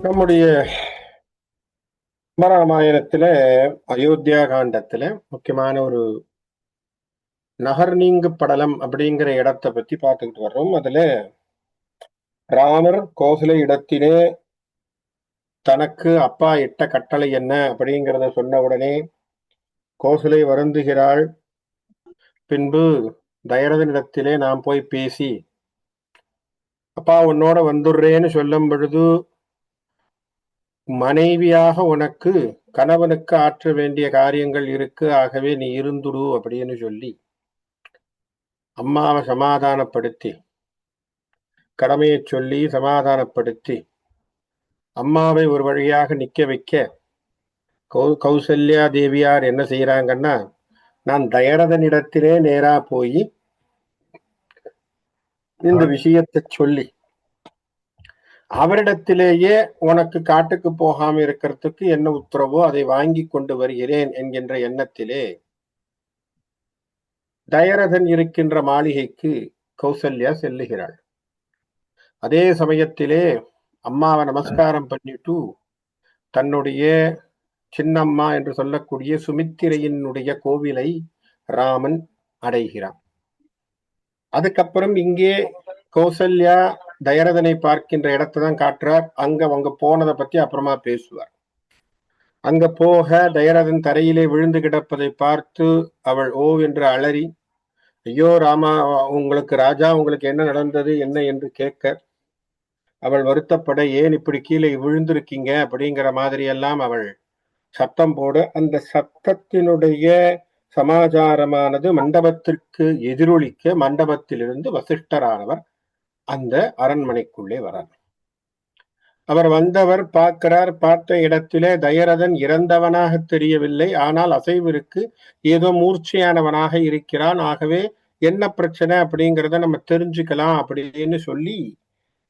நம்முடைய ராமாயணத்துல அயோத்தியா காண்டத்துல முக்கியமான ஒரு நகர் நீங்கு படலம் அப்படிங்கிற இடத்தை பத்தி பார்த்துக்கிட்டு வர்றோம். அதுல ராமர் கோசலை இடத்திலே தனக்கு அப்பா இட்ட கட்டளை என்ன அப்படிங்கிறத சொன்ன உடனே கோசலை வருந்துகிறாள். பின்பு தயரதனிடத்திலே நாம் போய் பேசி அப்பா உன்னோட வந்துடுறேன்னு சொல்லும் பொழுது மனைவியாக உனக்கு கணவனுக்கு ஆற்ற வேண்டிய காரியங்கள் இருக்கு, ஆகவே நீ இருந்துடு அப்படின்னு சொல்லி அம்மாவை சமாதானப்படுத்தி கடமையை சொல்லி சமாதானப்படுத்தி அம்மாவை ஒரு வழியாக நிக்க வைக்க கௌசல்யா தேவியார் என்ன செய்யறாங்கன்னா, நான் தயரதனிடத்திலே நேரா போய் இந்த விஷயத்தை சொல்லி அவரிடத்திலேயே உனக்கு காட்டுக்கு போகாம இருக்கிறதுக்கு என்ன உத்தரவோ அதை வாங்கி கொண்டு வருகிறேன் என்கின்ற எண்ணத்திலே தயரதன் இருக்கின்ற மாளிகைக்கு கௌசல்யா செல்லுகிறாள். அதே சமயத்திலே அம்மாவை நமஸ்காரம் பண்ணிட்டு தன்னுடைய சின்னம்மா என்று சொல்லக்கூடிய சுமித்திரையினுடைய கோவிலை ராமன் அடைகிறான். அதுக்கப்புறம் இங்கே கௌசல்யா தயரதனை பார்க்கின்ற இடத்தை தான் காட்டுறார். அங்க போனதை பத்தி அப்புறமா பேசுவார். அங்க போக தயரதன் தரையிலே விழுந்து கிடப்பதை பார்த்து அவள் ஓ என்று அலறி, ஐயோ ராமா, உங்களுக்கு ராஜா உங்களுக்கு என்ன நடந்தது என்ன என்று கேட்க அவள் வருத்தப்பட, ஏன் இப்படி கீழே விழுந்திருக்கீங்க அப்படிங்கிற மாதிரி எல்லாம் அவள் சத்தம் போட, அந்த சத்தத்தினுடைய சமாச்சாரமானது மண்டபத்திற்கு எதிரொலிக்க மண்டபத்திலிருந்து வசிஷ்டரானவர் அந்த அரண்மனைக்குள்ளே வரார். அவர் வந்தவர் பார்க்கிறார். பார்த்த இடத்திலே தயரதன் இறந்தவனாக தெரியவில்லை, ஆனால் அசைவிற்கு ஏதோ மூர்ச்சையானவனாக இருக்கிறான். ஆகவே என்ன பிரச்சனை அப்படிங்கிறத நம்ம தெரிஞ்சுக்கலாம் அப்படின்னு சொல்லி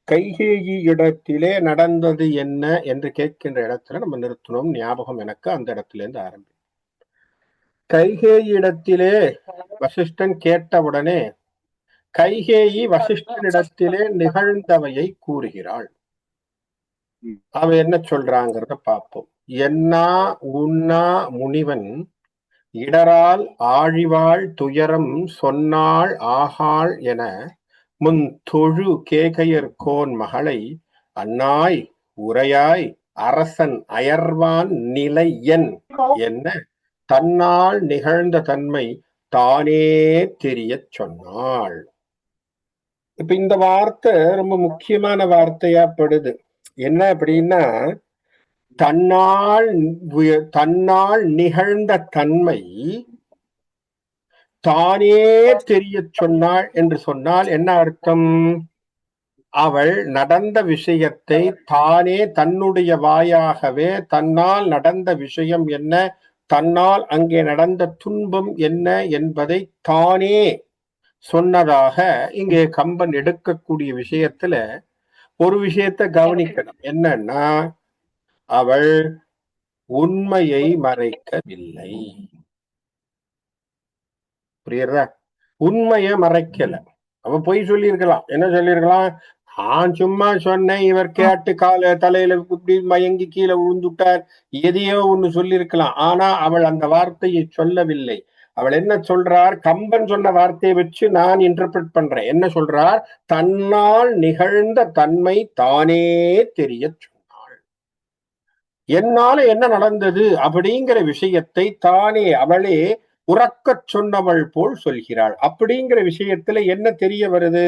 கைகேயி இடத்திலே நடந்தது என்ன என்று கேட்கின்ற இடத்துல நம்ம நிறுத்தணும். ஞாபகம் எனக்கு அந்த இடத்துல இருந்து ஆரம்பி. கைகேயி இடத்திலே வசிஷ்டன் கேட்டவுடனே கைகேயி வசிஷ்டனிடத்திலே நிகழ்ந்தவையை கூறுகிறாள். அவ என்ன சொல்றாங்கிறத பார்ப்போம். என்னா உண்ணா முனிவன் இடரால் ஆழிவாள் துயரம் சொன்னாள் ஆகாள் என முன் தொழு கேகையர்கோன் மகளை அன்னாய் உரையாய் அரசன் அயர்வான் நிலையன் என்ன தன்னால் நிகழ்ந்த தன்மை தானே தெரிய சொன்னாள். இப்ப இந்த வார்த்தை ரொம்ப முக்கியமான வார்த்தையா படுது. என்ன அப்படின்னா, தன்னால் நிகழ்ந்த தன்மை தானே தெரிய சொன்னாள் என்று சொன்னால் என்ன அர்த்தம்? அவள் நடந்த விஷயத்தை தானே தன்னுடைய வாயாகவே தன்னால் நடந்த விஷயம் என்ன, தன்னால் அங்கே நடந்த துன்பம் என்ன என்பதை தானே சொன்னதாக இங்கே கம்பன் எடுக்கக்கூடிய விஷயத்துல ஒரு விஷயத்தை கவனிக்கணும். என்னன்னா, அவள் உண்மையை மறைக்கவில்லை. புரியுறதா? உண்மையை மறைக்கல. அவ பொய் சொல்லியிருக்கலாம். என்ன சொல்லியிருக்கலாம்? நான் சும்மா சொன்னேன், இவர் கேட்டு தலையில இப்படி மயங்கி கீழே விழுந்துட்டார், எதையோ ஒண்ணு சொல்லியிருக்கலாம். ஆனா அவள் அந்த வார்த்தையை சொல்லவில்லை. அவள் என்ன சொல்றார்? கம்பன் சொன்ன வார்த்தையை வச்சு நான் இன்டர்பிரட் பண்றேன். என்ன சொல்றார்? தன்னால் நிகழ்ந்த தன்மை தானே தெரிய சொன்னாள். என்னால என்ன நடந்தது அப்படிங்கிற விஷயத்தை தானே அவளே உறக்கச் சொன்னவள் போல் சொல்கிறாள். அப்படிங்கிற விஷயத்துல என்ன தெரிய வருது?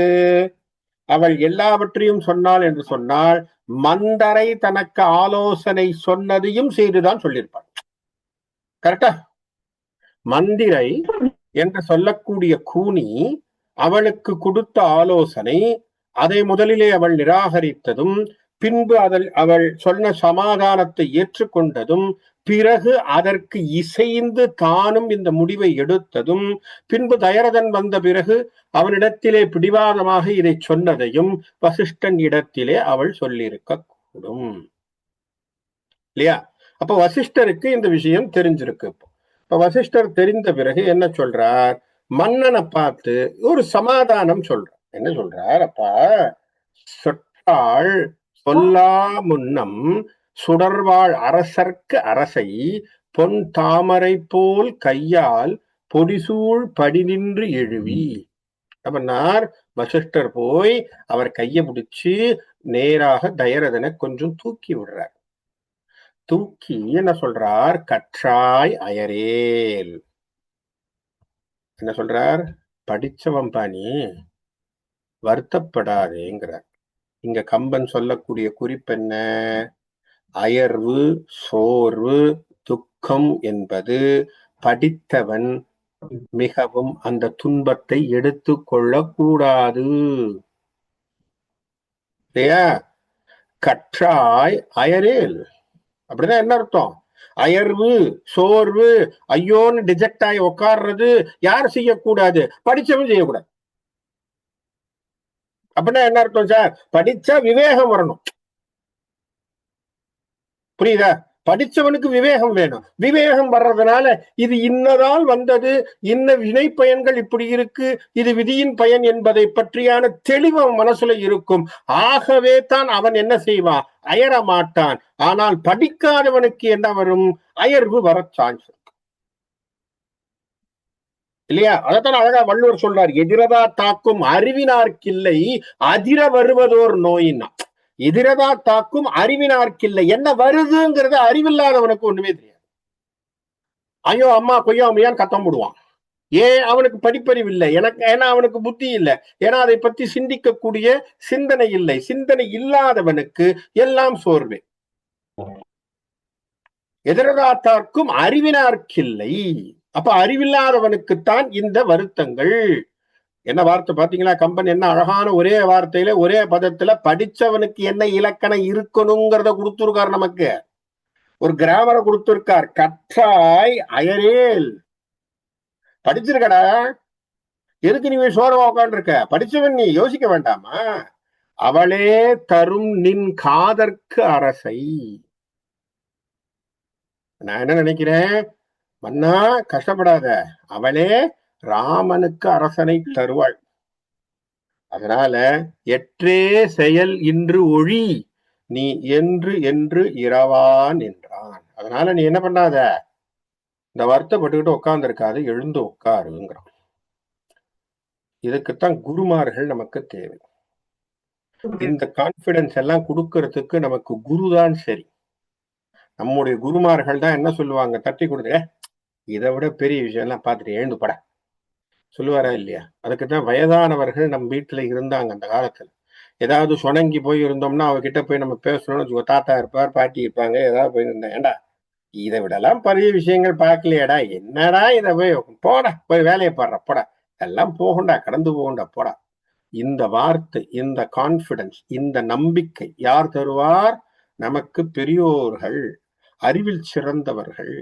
அவள் எல்லாவற்றையும் சொன்னாள் என்று சொன்னால் மந்தரை தனக்கு ஆலோசனை சொன்னதையும் செய்துதான் சொல்லியிருப்பாள். கரெக்டா? மந்திரை என்று சொல்லக்கூடிய கூனி அவளுக்கு கொடுத்த ஆலோசனை, அதை முதலிலே அவள் நிராகரித்ததும் பின்பு அவள் சொன்ன சமாதானத்தை ஏற்றுக்கொண்டதும் பிறகு அதற்கு இசைந்து தானும் இந்த முடிவை எடுத்ததும் பின்பு தயரதன் வந்த பிறகு அவனிடத்திலே பிடிவாதமாக இதை சொன்னதையும் வசிஷ்டன் இடத்திலே அவள் சொல்லியிருக்க கூடும் இல்லையா? அப்ப வசிஷ்டருக்கு இந்த விஷயம் தெரிஞ்சிருக்கு. இப்ப வசிஷ்டர் தெரிந்த பிறகு என்ன சொல்றார்? மன்னனை பார்த்து ஒரு சமாதானம் சொல்றார். என்ன சொல்றார்? அப்பா, சொற்றாள் சொல்லா முன்னம் சுடர்வாழ் அரசர்க்கு அரசை பொன் தாமரை போல் கையால் பொடிசூழ் படி நின்று எழுவி. அப்படின்னார் வசிஷ்டர் போய் அவர் கையை பிடிச்சு நேராக தயரதனை கொஞ்சம் தூக்கி விடுறார். தூக்கி என்ன சொல்றார்? கற்றாய் அயரேல். என்ன சொல்றார்? படிச்சவன் பாணி, வருத்தப்படாதேங்கிறார். இங்க கம்பன் சொல்லக்கூடிய குறிப்பென்ன? அயர்வு, சோர்வு, துக்கம் என்பது படித்தவன் மிகவும் அந்த துன்பத்தை எடுத்து கொள்ளக்கூடாது. இல்லையா? கற்றாய் அயரேல் அப்படிதான் என்ன அர்த்தம்? அயர்வு, சோர்வு, ஐயோன்னு டிஜெக்ட் ஆகி உட்கார்றது யார் செய்யக்கூடாது? படிச்சவன் செய்யக்கூடாது. அப்படின்னா என்ன அர்த்தம் சார்? படிச்சா விவேகம் வரணும். புரியுதா? படிச்சவனுக்கு விவேகம் வேணும். விவேகம் வர்றதுனால இது இன்னதால் வந்தது, இன்ன வினை பயன்கள் இப்படி இருக்கு, இது விதியின் பயன் என்பதை பற்றியான தெளிவு மனசுல இருக்கும். ஆகவே தான் அவன் என்ன செய்வான்? அயர மாட்டான். ஆனால் படிக்காதவனுக்கு என்ன வரும்? அயர்வு வர சான்ஸ் இருக்கு. இல்லையா? அதைத்தான் அழகா வள்ளுவர் சொல்றார், எதிரதா தாக்கும் அறிவினார்க்கில்லை அதிர வருவதோர் நோயின்னா. எதிரதா தாக்கும் அறிவினார்க்கில்லை. என்ன வருதுங்கிறது அறிவில்லாதவனுக்கு ஒண்ணுமே தெரியாது. ஐயோ அம்மா கொய்யாமையான்னு கத்தம் போடுவான். ஏன்? அவனுக்கு படிப்பறிவு இல்லை. ஏன்னா அவனுக்கு புத்தி இல்லை. ஏன்னா அதை பத்தி சிந்திக்கக்கூடிய சிந்தனை இல்லை. சிந்தனை இல்லாதவனுக்கு எல்லாம் சோர்வே. எதிரதாத்தார்க்கும் அறிவினார்க்கில்லை. அப்ப அறிவில்லாதவனுக்குத்தான் இந்த வருத்தங்கள். என்ன வார்த்தை பாத்தீங்களா? கம்பன் என்ன அழகான ஒரே வார்த்தையில ஒரே பதத்துல படிச்சவனுக்கு என்ன இலக்கணம் இருக்கணுங்கிறத கொடுத்திருக்கார். நமக்கு ஒரு கிராமரை கொடுத்திருக்கார். கற்றாய் அயரேல். படிச்சிருக்கடா, எதுக்கு நீ சோர்வா உட்காந்து இருக்க? படிச்சவன் நீ யோசிக்க வேண்டாமா? அவளே தரும் நின் காதற்கு அரசை. நான் என்ன நினைக்கிறேன்? மன்னா கஷ்டப்படாத, அவளே ராமனுக்கு அரசனை தருவாள். அதனால எற்றே செயல் இன்று ஒழி நீ என்று என்று இரவான் என்றான். அதனால நீ என்ன பண்ணாத, இந்த வருத்தப்பட்டுக்கிட்டு உட்கார்ந்து இருக்காது, எழுந்து உட்காருங்கிறான். இதுக்குத்தான் குருமார்கள் நமக்கு தேவை. இந்த கான்பிடன்ஸ் எல்லாம் கொடுக்கறதுக்கு நமக்கு குருதான் சரி. நம்முடைய குருமார்கள் தான் என்ன சொல்லுவாங்க? தட்டி கொடுத்து, இதை விட பெரிய விஷயம் எல்லாம் பார்த்துட்டு எழுந்து பட சொல்லுவாரா இல்லையா? அதுக்குதான் வயதானவர்கள் நம்ம வீட்டுல இருந்தாங்க அந்த காலத்துல. ஏதாவது சுணங்கி போய் இருந்தோம்னா அவகிட்ட போய் நம்ம பேசணும்னு, தாத்தா இருப்பார், பாட்டி இருப்பாங்க, ஏதாவது போய் இருந்தேன், ஏண்டா இதை விடலாம் பெரிய விஷயங்கள் பார்க்கலையாடா, என்னடா இதை போய் போடா, போய் வேலையை பாடுற போடா, எல்லாம் போகண்டா, கடந்து போகண்டா போடா. இந்த வார்த்தை, இந்த கான்பிடன்ஸ், இந்த நம்பிக்கை யார் தருவார்? நமக்கு பெரியோர்கள், அறிவில் சிறந்தவர்கள்,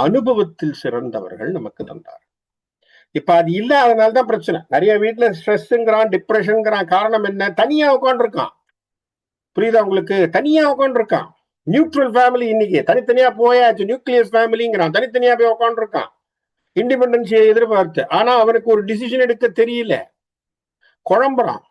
அனுபவத்தில் சிறந்தவர்கள் நமக்கு தந்தார். இப்ப அது இல்லாதனால்தான் பிரச்சனை. நிறைய வீட்டுல ஸ்ட்ரெஸ்ங்கிறான், டிப்ரெஷன்ங்கிறான். காரணம் என்ன? தனியா உட்காந்துருக்கான். புரியுதா உங்களுக்கு? தனியா உட்காந்துருக்கான். நியூட்ரல் ஃபேமிலி இன்னைக்கு தனித்தனியா போயாச்சு. நியூக்ளியஸ் ஃபேமிலிங்கிறான். தனித்தனியா போய் உட்காந்துருக்கான் இண்டிபெண்டன்ஸியை எதிர்பார்த்து. ஆனா அவனுக்கு ஒரு டிசிஷன் எடுக்க தெரியல, குழம்புறான்.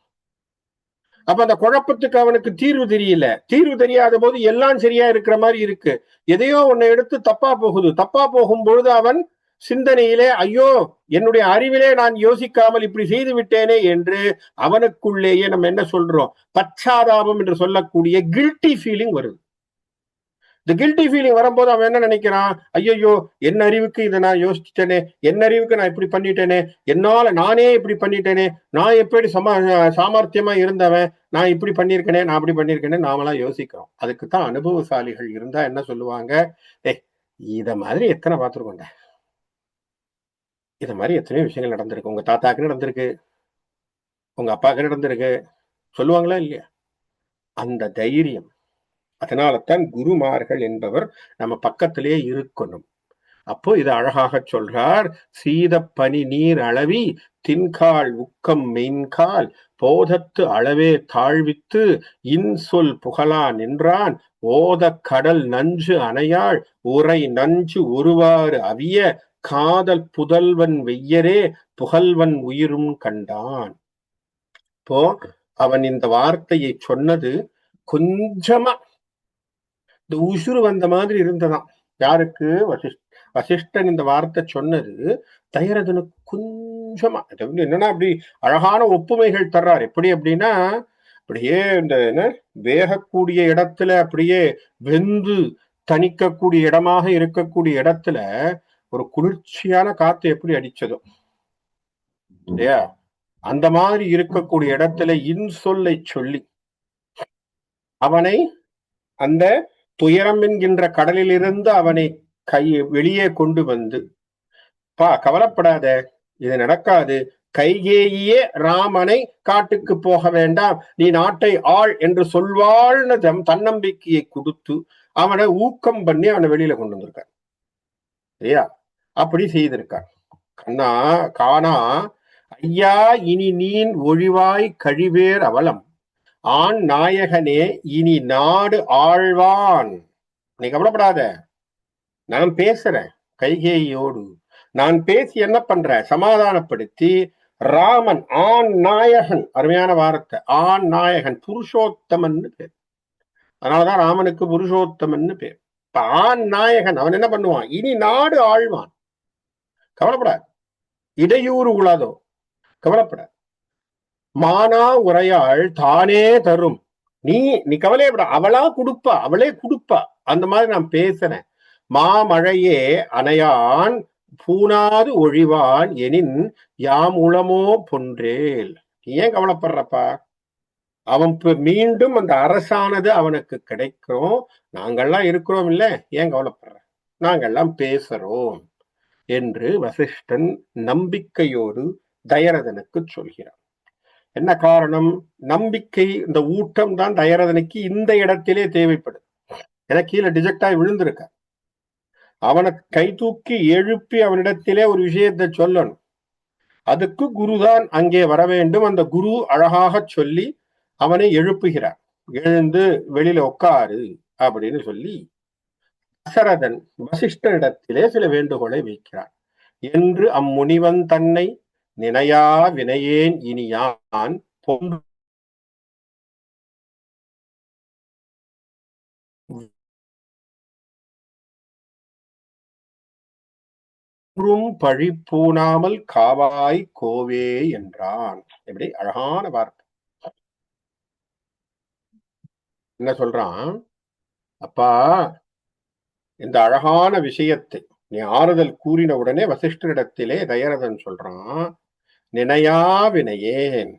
அப்ப அந்த குழப்பத்துக்கு அவனுக்கு தீர்வு தெரியல. தீர்வு தெரியாத போது எல்லாம் சரியா இருக்கிற மாதிரி இருக்கு. எதையோ ஒண்ணு எடுத்து தப்பா போகுது. தப்பா போகும் பொழுது அவன் சிந்தனையிலே, ஐயோ என்னுடைய அறிவிலே நான் யோசிக்காமல் இப்படி செய்து விட்டேனே என்று அவனுக்குள்ளேயே நம்ம என்ன சொல்றோம்? பச்சாதாபம் என்று சொல்லக்கூடிய கில்ட்டி ஃபீலிங் வருது. இந்த கில்ட்டி ஃபீலிங் வரும்போது அவன் என்ன நினைக்கிறான்? ஐயோ என் அறிவுக்கு இதை நான் யோசிச்சுட்டேனே, என் அறிவுக்கு நான் இப்படி பண்ணிட்டேனே, என்னால நானே இப்படி பண்ணிட்டேனே, நான் எப்படி சாமர்த்தியமா இருந்தவன், நான் இப்படி பண்ணிருக்கேனே, நான் அப்படி பண்ணிருக்கேனே, நாமெல்லாம் யோசிக்கிறோம். அதுக்குத்தான் அனுபவசாலிகள் இருந்தா என்ன சொல்லுவாங்க? இத மாதிரி எத்தனை பார்த்துருக்கோண்ட, இத மாதிரி எத்தனையோ விஷயங்கள் நடந்திருக்கு. உங்க தாத்தாக்கு நடந்திருக்கு, உங்க அப்பாவுக்கு நடந்திருக்கு, சொல்லுவாங்களா இல்லையா? அந்த தைரியம். அதனாலதான் குருமார்கள் என்பவர் நம்ம பக்கத்திலே இருக்கணும். அப்போ இது அழகாக சொல்றார். சீத பனி நீர் அளவி தின்கால் உக்கம் மெயின்கால் போதத்து அளவே தாழ்வித்து இன்சொல் புகழா நின்றான் ஓத கடல் நஞ்சு அணையாள் உரை நஞ்சு ஒருவாறு அவிய காதல் புதல்வன் வெய்யரே புகழ்வன் உயிரும் கண்டான். இப்போ அவன் இந்த வார்த்தையை சொன்னது கொஞ்சமா இந்த உசுறு வந்த மாதிரி இருந்ததாம். யாருக்கு? வசிஷ்டன் இந்த வார்த்தை சொன்னது தயரதனுக்கு கொஞ்சமா என்னன்னா அப்படி அழகான ஒப்புமைகள் தர்றார். எப்படி அப்படின்னா அப்படியே இந்த என்ன வேகக்கூடிய இடத்துல அப்படியே வெந்து தணிக்கக்கூடிய இடமாக இருக்கக்கூடிய இடத்துல ஒரு குளிர்ச்சியான காத்து எப்படி அடிச்சதோ இல்லையா, அந்த மாதிரி இருக்கக்கூடிய இடத்துல இன்சொல்லை சொல்லி அவனை அந்த துயரம் என்கின்ற கடலிலிருந்து அவனை வெளியே கொண்டு வந்து, கவலைப்படாத, இது நடக்காது, கைகேயியே ராமனை காட்டுக்கு போக வேண்டாம், நீ நாட்டை ஆள் என்று சொல்வாள்னு தன்னம்பிக்கையை கொடுத்து அவனை ஊக்கம் பண்ணி அவனை வெளியில கொண்டு வந்திருக்கார். சரியா? அப்படி செய்திருக்கார். காணா ஐயா இனி நீன் ஒழிவாய் கழிவேர் அவலம் ஆண் நாயகனே இனி நாடு ஆழ்வான். நீ கவலைப்படாத, நான் பேசுறேன் கைகேயோடு, நான் பேசி என்ன பண்ற சமாதானப்படுத்தி ராமன் ஆண் நாயகன், அருமையான வார்த்தை, ஆண் நாயகன் புருஷோத்தமன் பேர். அதனாலதான் ராமனுக்கு புருஷோத்தமன் பேர். இப்ப ஆண் நாயகன் அவன் என்ன பண்ணுவான்? இனி நாடு ஆழ்வான். கவலைப்படாது, இடையூறு உளாதோ, கவலைப்படாது. மானா உரையாள் தானே தரும், நீ கவலையப்பட, அவளா கொடுப்பா, அவளே கொடுப்பா. அந்த மாதிரி நான் பேசுறேன். மாமழையே அணையான் பூனாது ஒழிவான் எனின் யாம் உளமோ பொன்றேல். ஏன் கவலைப்படுறப்பா? அவன் மீண்டும் அந்த அரசானது அவனுக்கு கிடைக்கும், நாங்கள்லாம் இருக்கிறோம் இல்ல, ஏன் கவலைப்படுற, நாங்கள்லாம் பேசுறோம் என்று வசிஷ்டன் நம்பிக்கையோடு தயரதனுக்கு சொல்கிறான். என்ன காரணம்? நம்பிக்கை, இந்த ஊட்டம் தான் தயரதனுக்கு இந்த இடத்திலே தேவைப்படுது. என கீழே டிஜெக்டாய் விழுந்திருக்க, அவனை கை தூக்கி எழுப்பி அவனிடத்திலே ஒரு விஷயத்தை சொல்லணும். அதுக்கு குருதான் அங்கே வர வேண்டும். அந்த குரு அழகாக சொல்லி அவனை எழுப்புகிறார். எழுந்து வெளியில உட்காரு அப்படின்னு சொல்லி தசரதன் வசிஷ்டனிடத்திலே சில வேண்டுகோளை வைக்கிறான். என்று அம்முனிவன் தன்னை நினையா வினையேன் இனி யான் பழி பூணாமல் காவாய் கோவே என்றான். எப்படி அழகான வார்த்தை. என்ன சொல்றான்? அப்பா, இந்த அழகான விஷயத்தை நீ ஆறுதல் கூறின உடனே வசிஷ்டரிடத்திலே தயரதன் சொல்றான், நினையா வினையேன்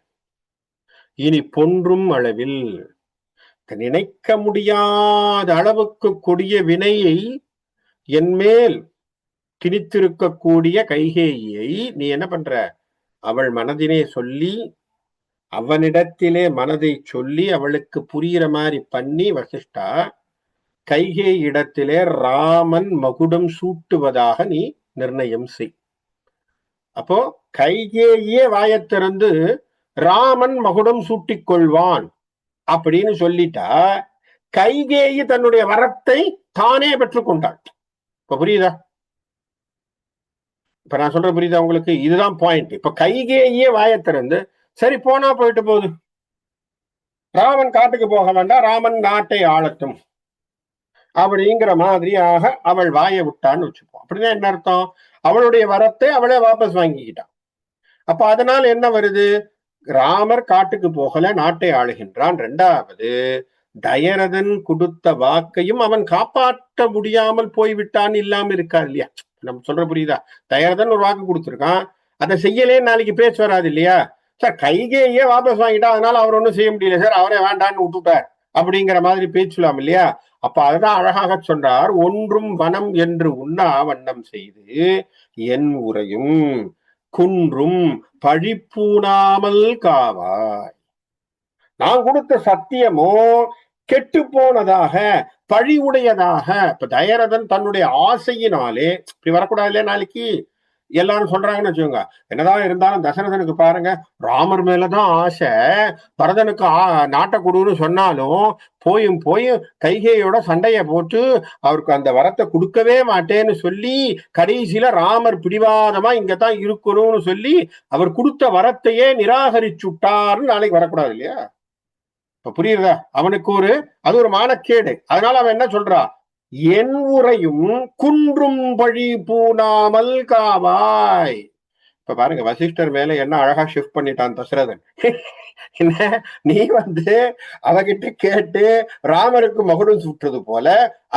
இனி பொன்றும் அளவில், நினைக்க முடியாத அளவுக்கு கொடிய வினையை என்மேல் திணித்திருக்கக்கூடிய கைகேயியை நீ என்ன பண்ற? அவள் மனதினே சொல்லி, அவனிடத்திலே மனதை சொல்லி அவளுக்கு புரிகிற மாதிரி பண்ணி வசிஷ்டா கைகே இடத்திலே ராமன் மகுடம் சூட்டுவதாக நீ நிர்ணயம் செய். அப்போ கைகேயே வாயத்திறந்து ராமன் மகுடம் சூட்டிக் கொள்வான் அப்படின்னு சொல்லிட்டா கைகேயி தன்னுடைய வரத்தை தானே பெற்றுக்கொண்டாள். இப்ப புரியுதா? இப்ப நான் சொல்ற புரியுதா உங்களுக்கு? இதுதான் பாயிண்ட். இப்ப கைகேயே வாயத்திறந்து சரி போனா போயிட்டு போகுது, ராமன் காட்டுக்கு போக வேண்டாம், ராமன் நாட்டை ஆளட்டும் அப்படிங்கிற மாதிரியாக அவள் வாயை விட்டான்னு வச்சுப்போம். அப்படின்னா என்ன அர்த்தம்? அவளுடைய வரத்தை அவளே வாபஸ் வாங்கிக்கிட்டான். அப்ப அதனால என்ன வருது? ராமர் காட்டுக்கு போகல, நாட்டை ஆளுகின்றான். இரண்டாவது, தயரதன் கொடுத்த வாக்கையும் அவன் காப்பாற்ற முடியாமல் போய்விட்டான், இல்லாம இருக்கா இல்லையா? நம்ம சொல்ற புரியுதா? தயரதன் ஒரு வாக்கு கொடுத்துருக்கான், அதை செய்யலே நாளைக்கு பேச்சு வராது இல்லையா? சார் கைகேயே வாபஸ் வாங்கிட்டா, அதனால அவர் ஒன்றும் செய்ய முடியல சார், அவரே வேண்டான்னு விட்டுட்டார் அப்படிங்கிற மாதிரி பேச்சலாம் இல்லையா? அப்ப அதுதான் அழகாக சொன்னார், ஒன்றும் வனம் என்று உண்ணா வண்ணம் செய்து என் உரையும் குன்றும் பழிப்பூணாமல் காவாய். நான் கொடுத்த சத்தியமோ கெட்டு போனதாக, பழி உடையதாக. இப்ப தயரதன் தன்னுடைய ஆசையினாலே இப்படி வரக்கூடாது இல்லையா? நாளைக்கு எல்லாரும் சொல்றாங்கன்னு வச்சுக்கோங்க, என்னதான் இருந்தாலும் தசரதனுக்கு பாருங்க, ராமர் மேலதான் ஆசை, பரதனுக்கு நாட்டை கொடுன்னு சொன்னாலும் போய் கைகேயோட சண்டைய போட்டு அவருக்கு அந்த வரத்தை கொடுக்கவே மாட்டேன்னு சொல்லி கடைசியில ராமர் பிடிவாதமா இங்கதான் இருக்கணும்னு சொல்லி அவர் கொடுத்த வரத்தையே நிராகரிச்சுட்டாருன்னு நாளைக்கு வரக்கூடாது இல்லையா? இப்ப புரியுதா? அவனுக்கு அது ஒரு மானக்கேடு. அதனால அவன் என்ன சொல்றான், என் உரையும் குன்றும் பழி பூணாமல் காவாய். இப்ப பாருங்க, வசிஷ்டர் மேல என்ன அழகா ஷிஃப்ட் பண்ணிட்டான் தசரதன். என்ன, நீ அவகிட்ட கேட்டு ராமருக்கு மகுடம் சுட்டுறது போல,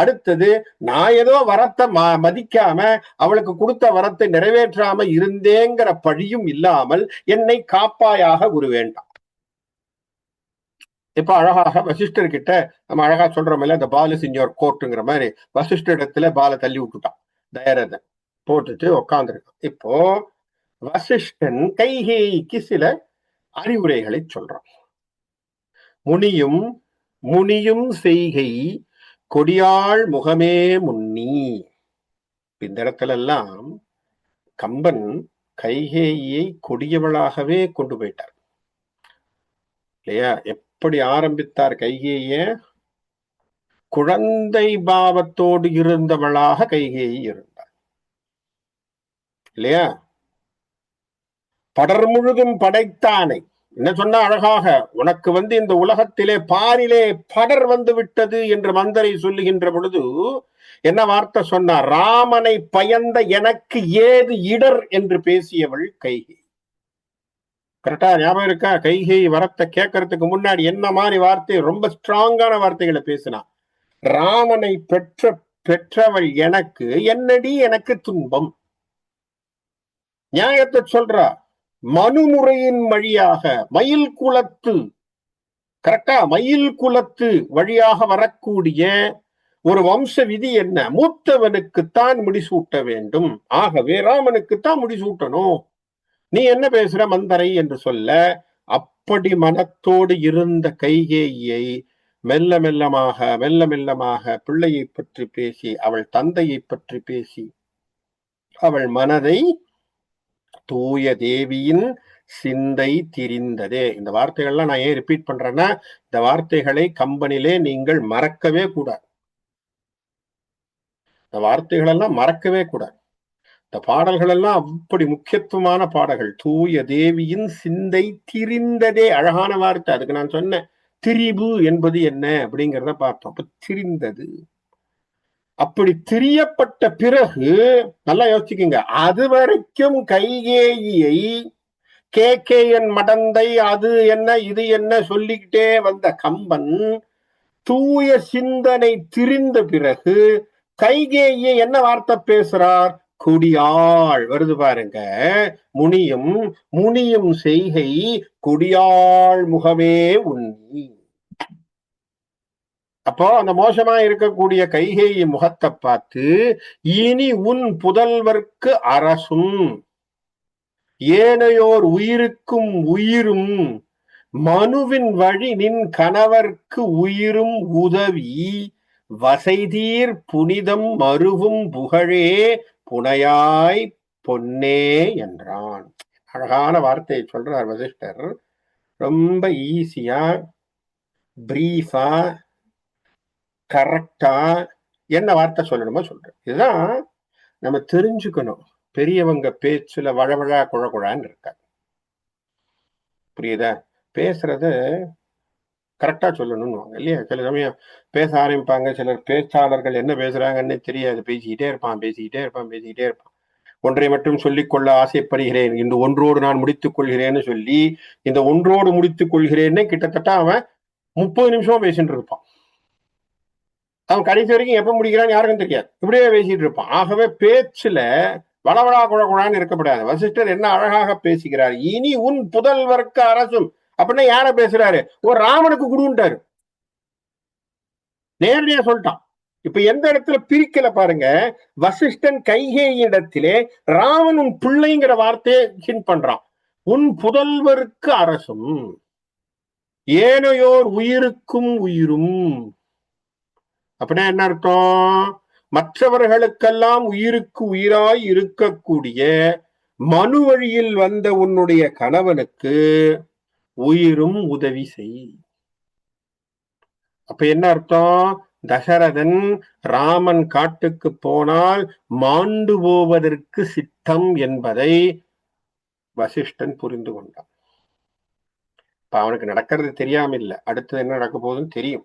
அடுத்தது நான் ஏதோ வரத்தை மதிக்காம அவளுக்கு கொடுத்த வரத்தை நிறைவேற்றாம இருந்தேங்கிற பழியும் இல்லாமல் என்னை காப்பாயாக குரு வேண்டாம். இப்ப அழகாக வசிஷ்டர் கிட்ட நம்ம அழகா சொல்றோம்ல, இந்த பால் இஸ் இன் யுவர் கோர்ட்டுங்கிற மாதிரி வசிஷ்டர் இடத்துல பாலை தள்ளி விட்டுட்டான் தயரதன், போட்டுட்டு உக்காந்துருக்கான். இப்போ வசிஷ்டன் கைகேயிக்கு சில அறிவுரைகளை சொல்றான். முனியும் முனியும் செய்கை கொடியாள் முகமே முன்னி. இந்த இடத்துல எல்லாம் கம்பன் கைகேயியை கொடியவளாகவே கொண்டு போயிட்டார் இல்லையா? எப்படி ஆரம்பித்தார் கைகேய? குழந்தை பாவத்தோடு இருந்தவளாக கைகேயி இருந்தார் இல்லையா? படர் முழுதும் படைத்தானை என்ன சொன்னா அழகாக, உனக்கு இந்த உலகத்திலே பாரிலே படர் வந்து விட்டது என்று மந்தரை சொல்லுகின்ற பொழுது என்ன வார்த்தை சொன்னார்? ராமனை பயந்த எனக்கு ஏது இடர் என்று பேசியவள் கைகை. கரெக்டா ஞாபகம் இருக்கா? கைகை வரத்தை கேட்கறதுக்கு முன்னாடி என்ன மாதிரி வார்த்தை, ரொம்ப ஸ்ட்ராங்கான வார்த்தைகளை பேசினா. ராமனை பெற்றவள் எனக்கு என்னடி எனக்கு துன்பம். நியாயத்தை சொல்றா. மனுமுறையின் வழியாக மயில் குலத்து, கரெக்டா, மயில் குலத்து வழியாக வரக்கூடிய ஒரு வம்ச விதி என்ன? மூத்தவனுக்குத்தான் முடிசூட்ட வேண்டும். ஆகவே ராமனுக்குத்தான் முடிசூட்டணும். நீ என்ன பேசுற மந்தரை என்று சொல்ல, அப்படி மனத்தோடு இருந்த கைகேயியை மெல்ல மெல்லமாக பிள்ளையை பற்றி பேசி, அவள் தந்தையை பற்றி பேசி, அவள் மனதை தூய தேவியின் சிந்தை திரிந்ததே. இந்த வார்த்தைகள்லாம் நான் ஏன் ரிப்பீட் பண்றேன்னா, இந்த வார்த்தைகளை கம்பனிலே நீங்கள் மறக்கவே கூடாது. இந்த வார்த்தைகள் எல்லாம் மறக்கவே கூடாது. இந்த பாடல்கள் எல்லாம் அப்படி முக்கியத்துவமான பாடல்கள். தூய தேவியின் சிந்தை திரிந்ததே, அழகான வார்த்தை. அதுக்கு நான் சொன்னேன், திரிபு என்பது என்ன அப்படிங்கிறத பார்த்தோம். அப்ப திரிந்தது. அப்படி திரியப்பட்ட பிறகு நல்லா யோசிச்சுக்கோங்க, அது வரைக்கும் கைகேயியை கேகேயன் மடந்தை அது என்ன இது என்ன சொல்லிக்கிட்டே வந்த கம்பன் தூய சிந்தனை திரிந்த பிறகு கைகேயியை என்ன வார்த்தை பேசுறார்? கொடியாள் வருது பாருங்க. முனியும் செய்கை கொடியாள் முகமே உன்னி. அப்போ அந்த மோசமா இருக்கக்கூடிய கைகேயி முகத்தை பார்த்து, இனி உன் புதல்வர்க்கு அரசும் ஏனையோர் உயிருக்கும் உயிரும் மனுவின் வழி நின் கணவர்க்கு உயிரும் உதவி வசைதீர் புனிதம் மருவும் புகழே புனையாய் பொன்னே என்றான். அழகான வார்த்தையை சொல்றார் வசிஷ்டர். ரொம்ப ஈஸியா பிரீஃபா கரெக்டா என்ன வார்த்தை சொல்லணுமோ சொல்றேன். இதுதான் நம்ம தெரிஞ்சுக்கணும். பெரியவங்க பேச்சுல வழவழா குழகுழான்னு இருக்காது. புரியுதா? பேசுறது கரெக்டா சொல்லணும்னு இல்லையா? சில சமயம் பேச ஆரம்பிப்பாங்க, சிலர் பேச்சாளர்கள் என்ன பேசுறாங்கன்னு தெரியாது. பேசிக்கிட்டே இருப்பான். ஒன்றை மட்டும் சொல்லிக் கொள்ள ஆசைப்படுகிறேன், இந்த ஒன்றோடு நான் முடித்துக் கொள்கிறேன்னு சொல்லி, இந்த ஒன்றோடு முடித்துக் கொள்கிறேன்னு கிட்டத்தட்ட அவன் 30 நிமிஷம் பேசிட்டு இருப்பான். அவன் கடைசி வரைக்கும் எப்ப முடிக்கிறான்னு யாருக்கும் தெரியாது. இப்படியே பேசிட்டு இருப்பான். ஆகவே பேச்சுல வளவளா குழகுழான்னு இருக்கப்படாது. வசிஷ்டர் என்ன அழகாக பேசுகிறார். இனி உன் புதல்வர்க்கு அரசும் அப்படின்னா யார பேசுறாரு? ஒரு ராமனுக்கு குடுன்ட்டாரு. நேரடியா சொல்லிட்டான். இப்ப எந்த இடத்துல பிரிக்கல பாருங்க. வசிஷ்டன் கைகேயிடத்திலே ராமன் உன் பிள்ளைங்கிற வார்த்தையை ஹிண்ட் பண்றான். உன் புதல்வருக்கு அரசும் ஏனையோர் உயிருக்கும் உயிரும். அப்படின்னா என்ன அர்த்தம்? மற்றவர்களுக்கெல்லாம் உயிருக்கு உயிராய் இருக்கக்கூடிய மனு வழியில் வந்த உன்னுடைய கணவனுக்கு உயிரும் உதவி செய். அப்ப என்ன அர்த்தம்? தசரதன் ராமன் காட்டுக்கு போனால் மாண்டு போவதற்கு சித்தம் என்பதை வசிஷ்டன் புரிந்து கொண்டான். அவனுக்கு நடக்கிறது தெரியாம இல்ல, அடுத்தது என்ன நடக்க போகுதுன்னு தெரியும்.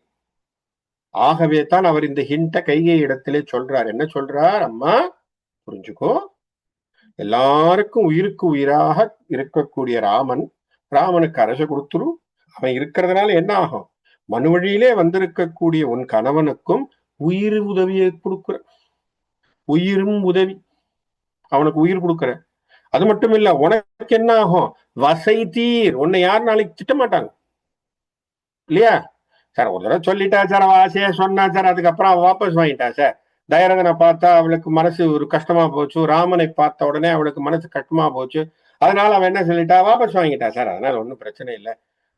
ஆகவே தான் அவர் இந்த ஹிண்ட கைகை இடத்திலே சொல்றார். என்ன சொல்றார்? அம்மா புரிஞ்சுக்கோ, எல்லாருக்கும் உயிருக்கு உயிராக இருக்கக்கூடிய ராமனுக்கு அரச கொடுத்துரு. அவன் இருக்கிறதுனால என்ன ஆகும்? மனு வழியிலே வந்திருக்கக்கூடிய உன் கணவனுக்கும் உயிர் உதவியை கொடுக்குற, உயிரும் உதவி, அவனுக்கு உயிர் கொடுக்குற. அது மட்டும் இல்ல, உனக்கு என்ன ஆகும்? வசை தீர், உன்னை யார் நாளைக்கு திட்ட மாட்டாங்க இல்லையா? சார் ஒரு தடவை சொல்லிட்டா சார், அவ ஆசையா சொன்னா சார், அதுக்கப்புறம் அவ வாபஸ் வாங்கிட்டா சார். தயரதனை பார்த்தா அவளுக்கு மனசு ஒரு கஷ்டமா போச்சு, ராமனை பார்த்த உடனே அவளுக்கு மனசு கஷ்டமா போச்சு, அதனால அவன் என்ன சொல்லிட்டா, வாபஸ் வாங்கிட்டா சார், அதனால ஒன்றும் பிரச்சனை இல்லை,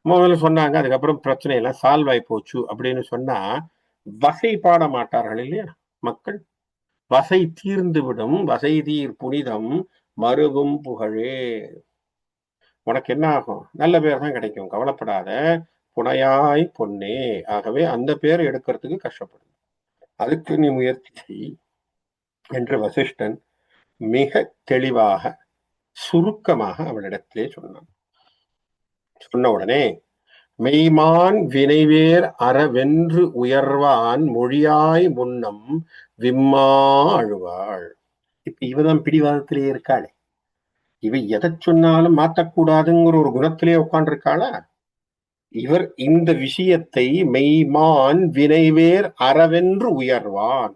முதல்ல சொன்னாங்க, அதுக்கப்புறம் பிரச்சனை எல்லாம் சால்வ் ஆகி போச்சு அப்படின்னு சொன்னா வசை பாட மாட்டார்கள் இல்லையா மக்கள்? வசை தீர்ந்து விடும், வசை தீர் புனிதம் மருகும் புகழே. உனக்கு என்ன ஆகும்? நல்ல பேர் தான் கிடைக்கும், கவலைப்படாத, புனையாய் பொன்னே. ஆகவே அந்த பேர் எடுக்கிறதுக்கு கஷ்டப்படும், அதுக்கு நீ முயற்சி என்று வசிஷ்டன் மிக தெளிவாக சுருக்கமாக அவளிடத்திலே சொன்னான். சொன்ன உடனே மெய்மான் வினைவேர் அறவென்று உயர்வான் மொழியாய் முன்னம் விம்மா அழுவாள். இப்ப இவதான் பிடிவாதத்திலே இருக்காளே, இவ எதை சொன்னாலும் மாற்றக்கூடாதுங்கிற ஒரு குணத்திலே உட்காண்டிருக்காளா? இவர் இந்த விஷயத்தை மெய்மான் வினைவேர் அறவென்று உயர்வான்.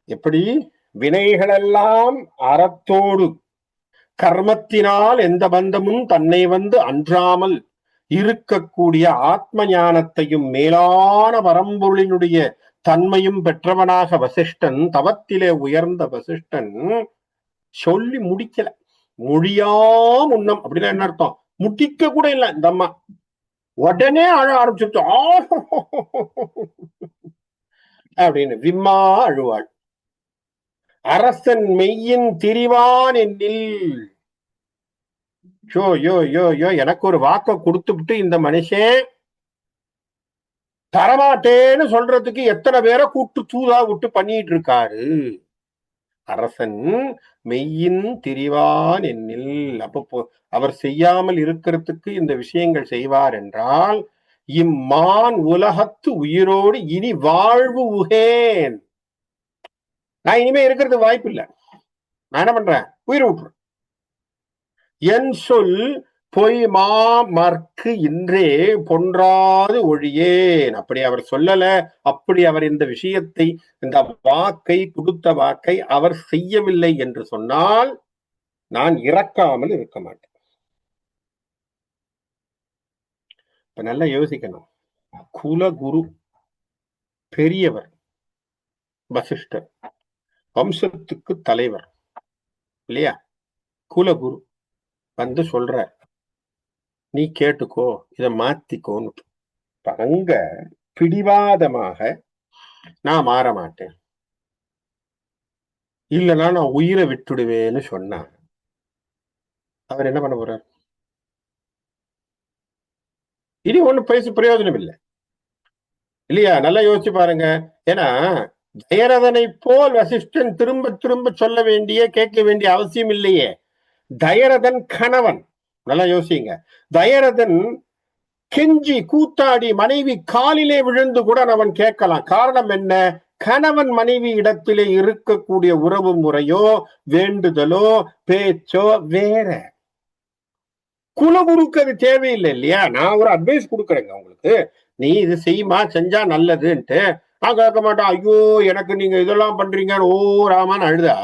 எப்படி? வினைகளெல்லாம் அறத்தோடு, கர்மத்தினால் எந்த பந்தமும் தன்னை வந்து அன்றாமல் இருக்கக்கூடிய ஆத்ம ஞானத்தையும் மேலான பரம்பொருளினுடைய தன்மையும் பெற்றவனாக வசிஷ்டன், தவத்திலே உயர்ந்த வசிஷ்டன் சொல்லி முடிக்கல. மொழியா முன்னம் அப்படின்னா என்ன அர்த்தம்? முடிக்க கூட இல்லை இந்த அம்மா, உடனே அழ ஆரம்பிச்சுட்டு அப்படின்னு விம்மா அழுவாள். அரசன் மெய்யின் திரிவான் என்னில். யோ யோ யோ யோ எனக்கு ஒரு வாக்க கொடுத்துட்டு இந்த மனுஷன் தரமாட்டேன்னு சொல்றதுக்கு எத்தனை பேரை கூட்டு தூதா விட்டு பண்ணிட்டு இருக்காரு. அரசன் மெய்யின் திரிவான் என்னில். அப்போ அவர் செய்யாமல் இருக்கிறதுக்கு இந்த விஷயங்கள் செய்வார் என்றால், இம்மான் உலகத்து உயிரோடு இனி வாழ்வு உகேன். நான் இனிமே இருக்கிறது வாய்ப்பு இல்லை, நான் என்ன பண்றேன்? உயிர் விட்டுறேன். என் சொல் பொய் மாமற்கு இன்றே பொன்றாது ஒழியேன். அப்படி அவர் சொல்லல, அப்படி அவர் இந்த விஷயத்தை, இந்த வாக்கை, கொடுத்த வாக்கை அவர் செய்யவில்லை என்று சொன்னால் நான் இறக்காமல் இருக்க மாட்டேன். இப்ப நல்லா யோசிக்கணும். குலகுரு, பெரியவர் வசிஷ்டர், வம்சத்துக்கு தலைவர் இல்லையா? குலகுரு வந்து சொல்ற, நீ கேட்டுக்கோ, இதை மாத்திக்கோன்னு. அங்க பிடிவாதமாக நான் மாற மாட்டேன், இல்லைன்னா நான் உயிரை விட்டுடுவேன்னு சொன்னார். அவர் என்ன பண்ண போறார்? இனி ஒண்ணு பேசி பிரயோஜனம் இல்லை இல்லையா? நல்லா யோசிச்சு பாருங்க. ஏன்னா தயரதனை போல் வசிஷ்டன் திரும்ப திரும்ப சொல்ல வேண்டிய, கேட்க வேண்டிய அவசியம் இல்லையே. தயரதன் கணவன், நல்லா யோசிங்க. தயரதன் கெஞ்சி கூத்தாடி மனைவி காலிலே விழுந்து கூட அவன் கேட்கலாம். காரணம் என்ன? கணவன் மனைவி இடத்திலே இருக்கக்கூடிய உறவு முறையோ, வேண்டுதலோ, பேச்சோ வேற. குலகுருக்கு அது தேவையில்லை இல்லையா? நான் ஒரு அட்வைஸ் கொடுக்குறேங்க உங்களுக்கு, நீ இது செய்யுமா, செஞ்சா நல்லதுன்ட்டு. நான் கேட்க மாட்டேன், ஐயோ எனக்கு நீங்க இதெல்லாம் பண்றீங்க ஓ ராமான்னு அழுதா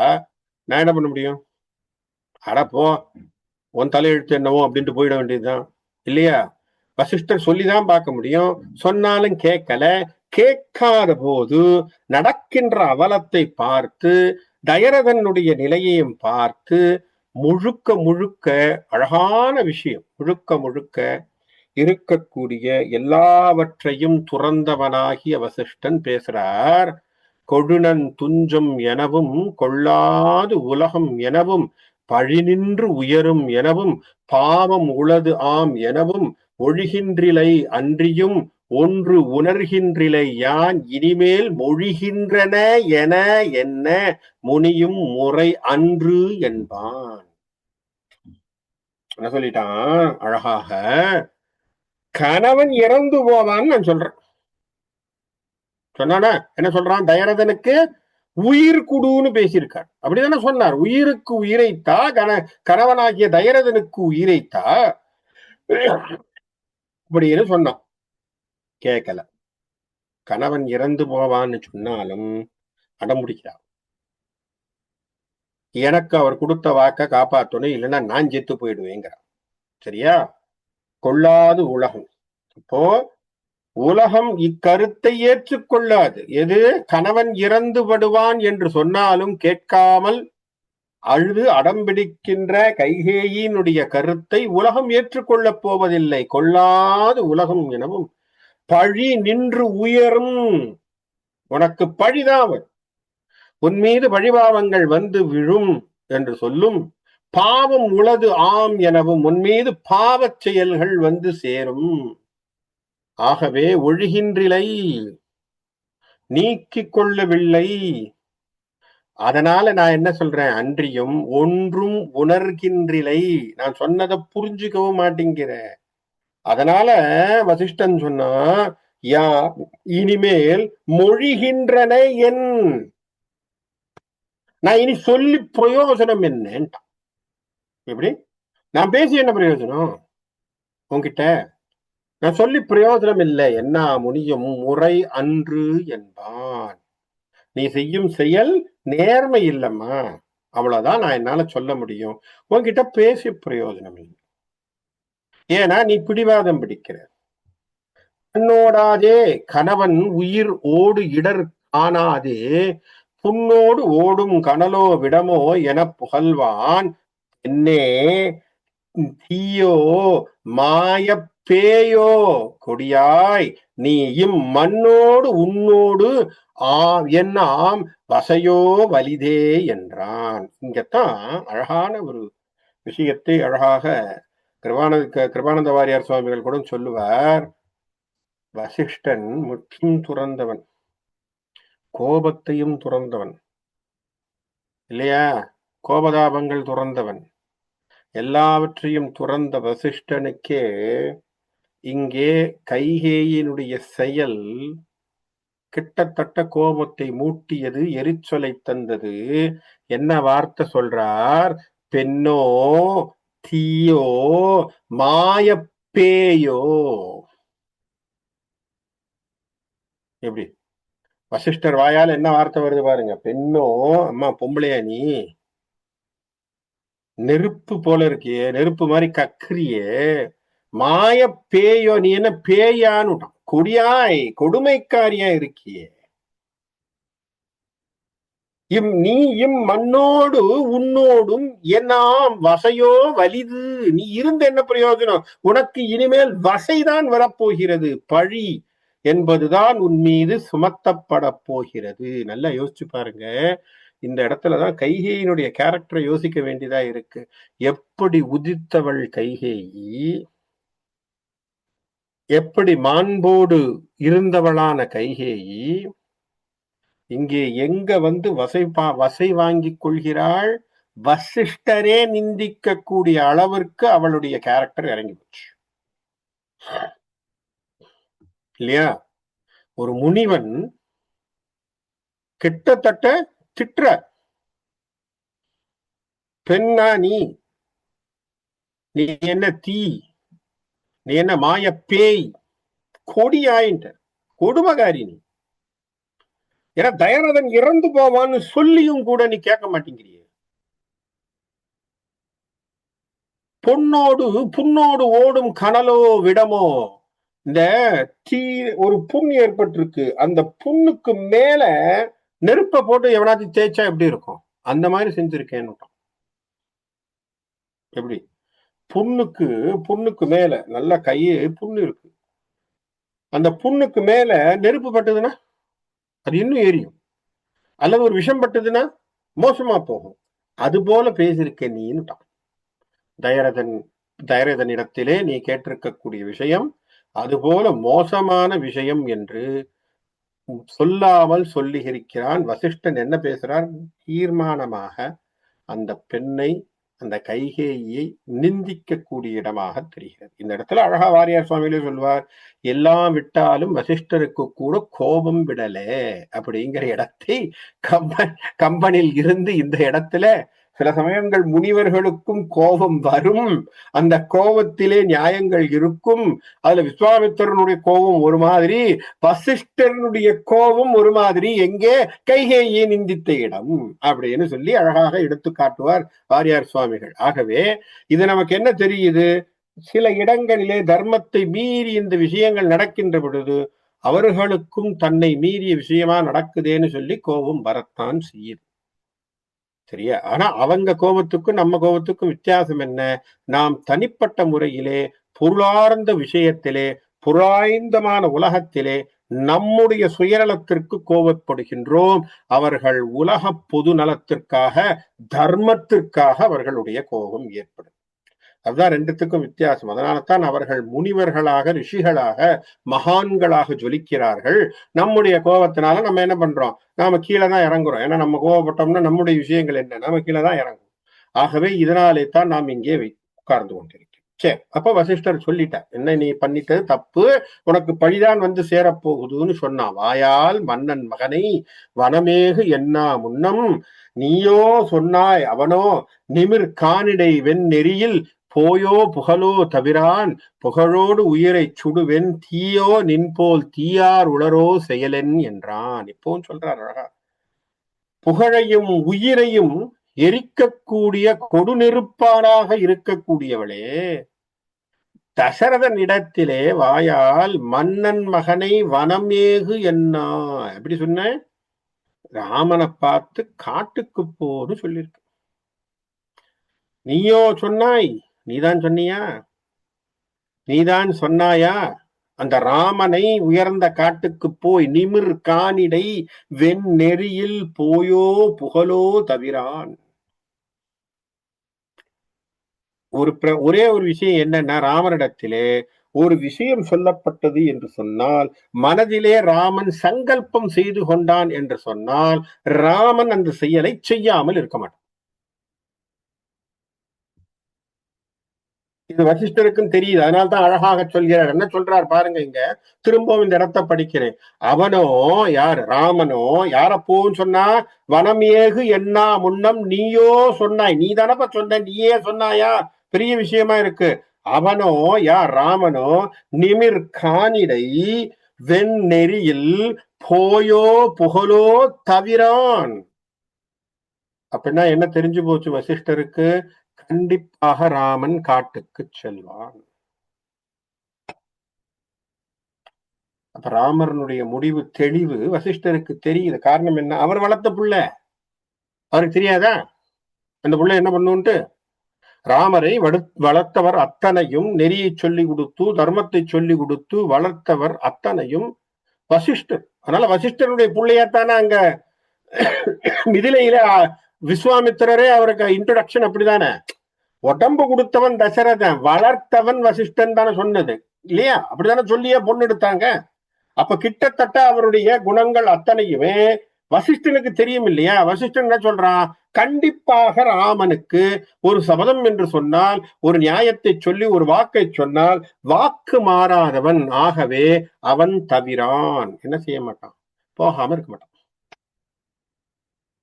நான் என்ன பண்ண முடியும்? அடப்போ, உன் தலையெழுத்து என்னவோ அப்படின்ட்டு போயிட வேண்டியதுதான் இல்லையா? வசிஷ்டர் சொல்லிதான் பார்க்க முடியும். சொன்னாலும் கேட்கல. கேட்காத போது நடக்கின்ற அவலத்தை பார்த்து, தயரதனுடைய நிலையையும் பார்த்து, முழுக்க முழுக்க அழகான விஷயம், முழுக்க முழுக்க இருக்கக்கூடிய எல்லாவற்றையும் துறந்தவனாகிய வசிஷ்டன் பேசுறார். கொழுநன் துஞ்சம் எனவும் கொள்ளாது உலகம் எனவும் பழிநின்று உயரும் எனவும் பாவம் உளது ஆம் எனவும் ஒழிகின்றிலை அன்றியும் ஒன்று உணர்கின்றிலை யான் இனிமேல் மொழிகின்றன என என்ன முனியும் முறை அன்று என்பான். என்ன சொல்லிட்டான் அழகாக? கணவன் இறந்து போவான்னு நான் சொல்றேன். சொன்னானா என்ன சொல்றான்? தயரதனுக்கு உயிர் குடுன்னு பேசியிருக்கார். அப்படிதானே சொன்னார். உயிருக்கு உயிரைத்தா, கணவனாகிய தயரதனுக்கு உயிரைத்தா அப்படின்னு சொன்னான். கேட்கல. கணவன் இறந்து போவான்னு சொன்னாலும் அடம்பிடிக்கிறான். எனக்கு அவர் கொடுத்த வாக்க காப்பாற்றணும், இல்லைன்னா நான் செத்து போயிடுவேங்கிறான். சரியா? கொள்ளாது உலகம். இப்போ உலகம் இக்கருத்தை ஏற்றுக்கொள்ளாது. எது? கணவன் இறந்து படுவான் என்று சொன்னாலும் கேட்காமல் அழுது அடம்பிடிக்கின்ற கைகேயினுடைய கருத்தை உலகம் ஏற்றுக்கொள்ளப் போவதில்லை. கொள்ளாது உலகம் எனவும் பழி நின்று உயரும். உனக்கு பழிதான், உன் மீது பழிபாவங்கள் வந்து விழும் என்று சொல்லும். பாவம் உளது ஆம் எனவும் உன் மீது பாவச் செயல்கள் வந்து சேரும். ஆகவே ஒழுகின்றிலை, நீக்கிக் கொள்ளவில்லை. அதனால நான் என்ன சொல்றேன்? அன்றியும் ஒன்றும் உணர்கின்றிலை. நான் சொன்னதை புரிஞ்சுக்கவும் மாட்டேங்கிற. அதனால வசிஷ்டன் சொன்னா, யா இனிமேல் மொழிகின்றன என், நான் இனி சொல்லி பிரயோஜனம் என்னன்ட்டான். எப்படி? நான் பேசி என்ன பிரயோஜனம் உன்கிட்ட? நான் சொல்லி பிரயோஜனம் இல்லை. என்ன முனியும் முறை அன்று என்பான். நீ செய்யும் செயல் நேர்மை இல்லம்மா, அவ்வளவுதான் நான் என்னால சொல்ல முடியும். உன்கிட்ட பேசி பிரயோஜனம் இல்லை. ஏன்னா நீ பிடிவாதம் பிடிக்கிற. கண்ணோடாதே கணவன் உயிர் ஓடு இடர் காணாதே, புண்ணோடு ஓடும் கனலோ விடமோ என புகழ்வான். என்னே தீயோ மாய பேயோ கொடியாய் நீ இம் மண்ணோடு உன்னோடு என்னாம் வசையோ வலிதே என்றான். இங்கத்தான் அழகான ஒரு விஷயத்தை அழகாக கிருபானந்த வாரியார் சுவாமிகள் கூட சொல்லுவார். வசிஷ்டன் முற்றும் துறந்தவன், கோபத்தையும் துறந்தவன் இல்லையா? கோபதாபங்கள் துறந்தவன். எல்லாவற்றையும் துறந்த வசிஷ்டனுக்கே இங்கே கைகேயினுடைய செயல் கிட்டத்தட்ட கோபத்தை மூட்டியது, எரிச்சலை தந்தது. என்ன வார்த்தை சொல்றார்? பெண்ணோ தீயோ மாய பேயோ. எப்படி வசிஷ்டர் வாயால் என்ன வார்த்தை வருது பாருங்க. பெண்ணோ, அம்மா பொம்பளையா நீ? நெருப்பு போல இருக்கியே, நெருப்பு மாதிரி கக்கிரியே. மாய பேயோ, நீ என்ன பேயான்னு? கொடியாய் கொடுமைக்காரியா இருக்கியே. நீ இம் மண்ணோடு உன்னோடும் என்னாம் வசையோ வலிது. நீ இருந்த என்ன பிரயோஜனம்? உனக்கு இனிமேல் வசைதான் வரப்போகிறது. பழி என்பதுதான் உன் மீது சுமத்தப்பட போகிறது. நல்லா யோசிச்சு பாருங்க. இந்த இடத்துலதான் கைகேயினுடைய கேரக்டரை யோசிக்க வேண்டியதா இருக்கு. எப்படி உதித்தவள் கைகேயி, எப்படி மாண்போடு இருந்தவளான கைகேயி இங்கே எங்க வந்து வசை வாங்கி கொள்கிறாள்? வசிஷ்டரே நிந்திக்க கூடிய அளவிற்கு அவளுடைய கேரக்டர் இறங்கி போச்சு இல்லையா? ஒரு முனிவன் கிட்டத்தட்ட திட்டுற, பெண்ணா நீ? நீ என்ன தீ? நீ என்ன மாய பேய்? கொடியாயின்ற கொடுமகாரி நீ. ஏன்னா தயரதன் இறந்து போவான்னு சொல்லியும் கூட நீ கேட்க மாட்டேங்கிறிய. புண்ணோடு ஓடும் கனலோ விடமோ. இந்த தீ, ஒரு புண் ஏற்பட்டிருக்கு, அந்த புண்ணுக்கு மேல நெருப்பை போட்டு எவனாச்சும் தேய்ச்சா எப்படி இருக்கும்? அந்த மாதிரி செஞ்சிருக்கேன்னு. எப்படி? புண்ணுக்கு மேல நல்ல கையே புண்ணு இருக்கு, அந்த புண்ணுக்கு மேல நெருப்பு பட்டதுன்னா அது இன்னும் எரியும். அல்லது ஒரு விஷம் பட்டதுன்னா மோசமா போகும். அது போல பேசியிருக்க நீன்னுட்டான். தயரதனிடத்திலே நீ கேட்டிருக்கக்கூடிய விஷயம் அதுபோல மோசமான விஷயம் என்று சொல்லாமல் சொல்லியிருக்கிறான். வசிஷ்டன் என்ன பேசுறார்? தீர்மானமாக அந்த பெண்ணை அந்த கைகேயியை நிந்திக்கக்கூடிய இடமாக தெரிகிறது. இந்த இடத்துல அழகா வாரியார் சுவாமிகளே சொல்வார், எல்லாம் விட்டாலும் வசிஷ்டருக்கு கூட கோபம் விடல அப்படிங்கிற இடத்தை கம்பனில் இருந்து இந்த இடத்துல சில சமயங்கள் முனிவர்களுக்கும் கோபம் வரும், அந்த கோபத்திலே நியாயங்கள் இருக்கும். அதுல விஸ்வாமித்திரனுடைய கோபம் ஒரு மாதிரி, வசிஷ்டனுடைய கோபம் ஒரு மாதிரி, எங்கே கைகேயை நிந்தித்த இடம் அப்படின்னு சொல்லி அழகாக எடுத்து காட்டுவார் வாரியார் சுவாமிகள். ஆகவே இது நமக்கு என்ன தெரியுது, சில இடங்களிலே தர்மத்தை மீறி இந்த விஷயங்கள் நடக்கின்ற பொழுது அவர்களுக்கும் தன்னை மீறிய விஷயமா நடக்குதேன்னு சொல்லி கோபம் வரத்தான் செய்யுது. சரியா? ஆனா அவங்க கோபத்துக்கும் நம்ம கோபத்துக்கும் வித்தியாசம் என்ன, நாம் தனிப்பட்ட முறையிலே பொருளார்ந்த விஷயத்திலே புராய்ந்தமான உலகத்திலே நம்முடைய சுயநலத்திற்கு கோபப்படுகின்றோம். அவர்கள் உலக பொது நலத்திற்காக தர்மத்திற்காக அவர்களுடைய கோபம் ஏற்படும். அதுதான் ரெண்டுத்துக்கும் வித்தியாசம். அதனால்தான் அவர்கள் முனிவர்களாக ரிஷிகளாக மகான்களாக ஜொலிக்கிறார்கள். நம்முடைய கோபத்தினால நம்ம என்ன பண்றோம், நாம கீழே தான் இறங்குறோம். ஏன்னா நம்ம கோபப்பட்டோம்னா நம்முடைய விஷயங்கள் என்ன, நாம கீழே தான் இறங்குறோம். ஆகவே இதனாலே தான் நாம் இங்கே உட்கார்ந்து கொண்டிருக்கிறோம். சரி, அப்ப வசிஷ்டர் சொல்லிட்டார், என்ன நீ பண்ணிட்டது தப்பு, உனக்கு பழிதான் வந்து சேரப்போகுதுன்னு சொன்னான். வாயால் மன்னன் மகனை வனமேகு என்னா முன்னம் நீயோ சொன்னாய் அவனோ நிமிர் கானிடை வெண் நெறியில் போயோ புகழோ தவிரான் புகழோடு உயிரை சுடுவென் தீயோ நின்போல் தீயார் உளரோ செயலென் என்றான். இப்பவும் சொல்றார் அழகா, புகழையும் உயிரையும் எரிக்கக்கூடிய கொடுநெருப்பானாக இருக்கக்கூடியவளே, தசரதன் இடத்திலே வாயால் மன்னன் மகனை வனம் ஏகு என்னா எப்படி சொன்ன, ராமனை பார்த்து காட்டுக்கு போன்னு சொல்லியிருக்கு. நீயோ சொன்னாய், நீதான் சொன்னியா, நீதான் சொன்னாயா, அந்த ராமனை உயர்ந்த காட்டுக்கு போய் நிமிர் கானிடை வெண் நெறியில் போயோ புகழோ தவிரான். ஒரே ஒரு விஷயம் என்னன்னா, ராமனிடத்திலே ஒரு விஷயம் சொல்லப்பட்டது என்று சொன்னால், மனதிலே ராமன் சங்கல்பம் செய்து கொண்டான் என்று சொன்னால், ராமன் அந்த செயலை செய்யாமல் இருக்க மாட்டான். இது வசிஷ்டருக்கும் தெரியுது. அதனால்தான் அழகாக சொல்கிறார். என்ன சொல்றார் பாருங்க, இங்க திரும்பவும் இந்த இடத்தை படிக்கிறேன். அவனோ யார், ராமனோ யார போன்னு சொன்னா, வனம் ஏகு என்னா முன்னம் நீயோ சொன்னாய், நீ தானப்ப சொன்ன, நீயே சொன்னாயா, பெரிய விஷயமா இருக்கு. அவனோ யார், ராமனோ நிமிர் கானிடை வெண் நெறியில் போயோ புகழோ தவிரான். அப்படின்னா என்ன தெரிஞ்சு போச்சு வசிஷ்டருக்கு, கண்டிப்பாக ராமன் காட்டுக்கு செல்வான். அப்ப ராமரனுடைய முடிவு தெளிவு வசிஷ்டருக்கு தெரியுது. காரணம் என்ன, அவர் வளர்த்த புள்ள, அவருக்கு தெரியாதா அந்த புள்ள என்ன பண்ணுன்ட்டு. ராமரை வளர்த்தவர் அத்தனையும் நெறியை சொல்லி கொடுத்து தர்மத்தை சொல்லி கொடுத்து வளர்த்தவர் அத்தனையும் வசிஷ்டர். அதனால வசிஷ்டருடைய பிள்ளையாத்தானே அங்க மிதிலையில விஸ்வாமித்திரரே அவருக்கு இன்ட்ரோடக்ஷன் அப்படிதானே. உடம்பு கொடுத்தவன் தசரதன், வளர்த்தவன் வசிஷ்டன் தானே சொன்னது இல்லையா, அப்படித்தானே சொல்லியே பொண்ணு எடுத்தாங்க. அப்ப கிட்டத்தட்ட அவருடைய குணங்கள் அத்தனையுமே வசிஷ்டனுக்கு தெரியும் இல்லையா. வசிஷ்டன் என்ன சொல்றான், கண்டிப்பாக ராமனுக்கு ஒரு சபதம் என்று சொன்னால், ஒரு நியாயத்தை சொல்லி ஒரு வாக்கை சொன்னால் வாக்கு மாறாதவன், ஆகவே அவன் தவிரான் என்ன செய்ய மாட்டான், போகாம இருக்க மாட்டான்.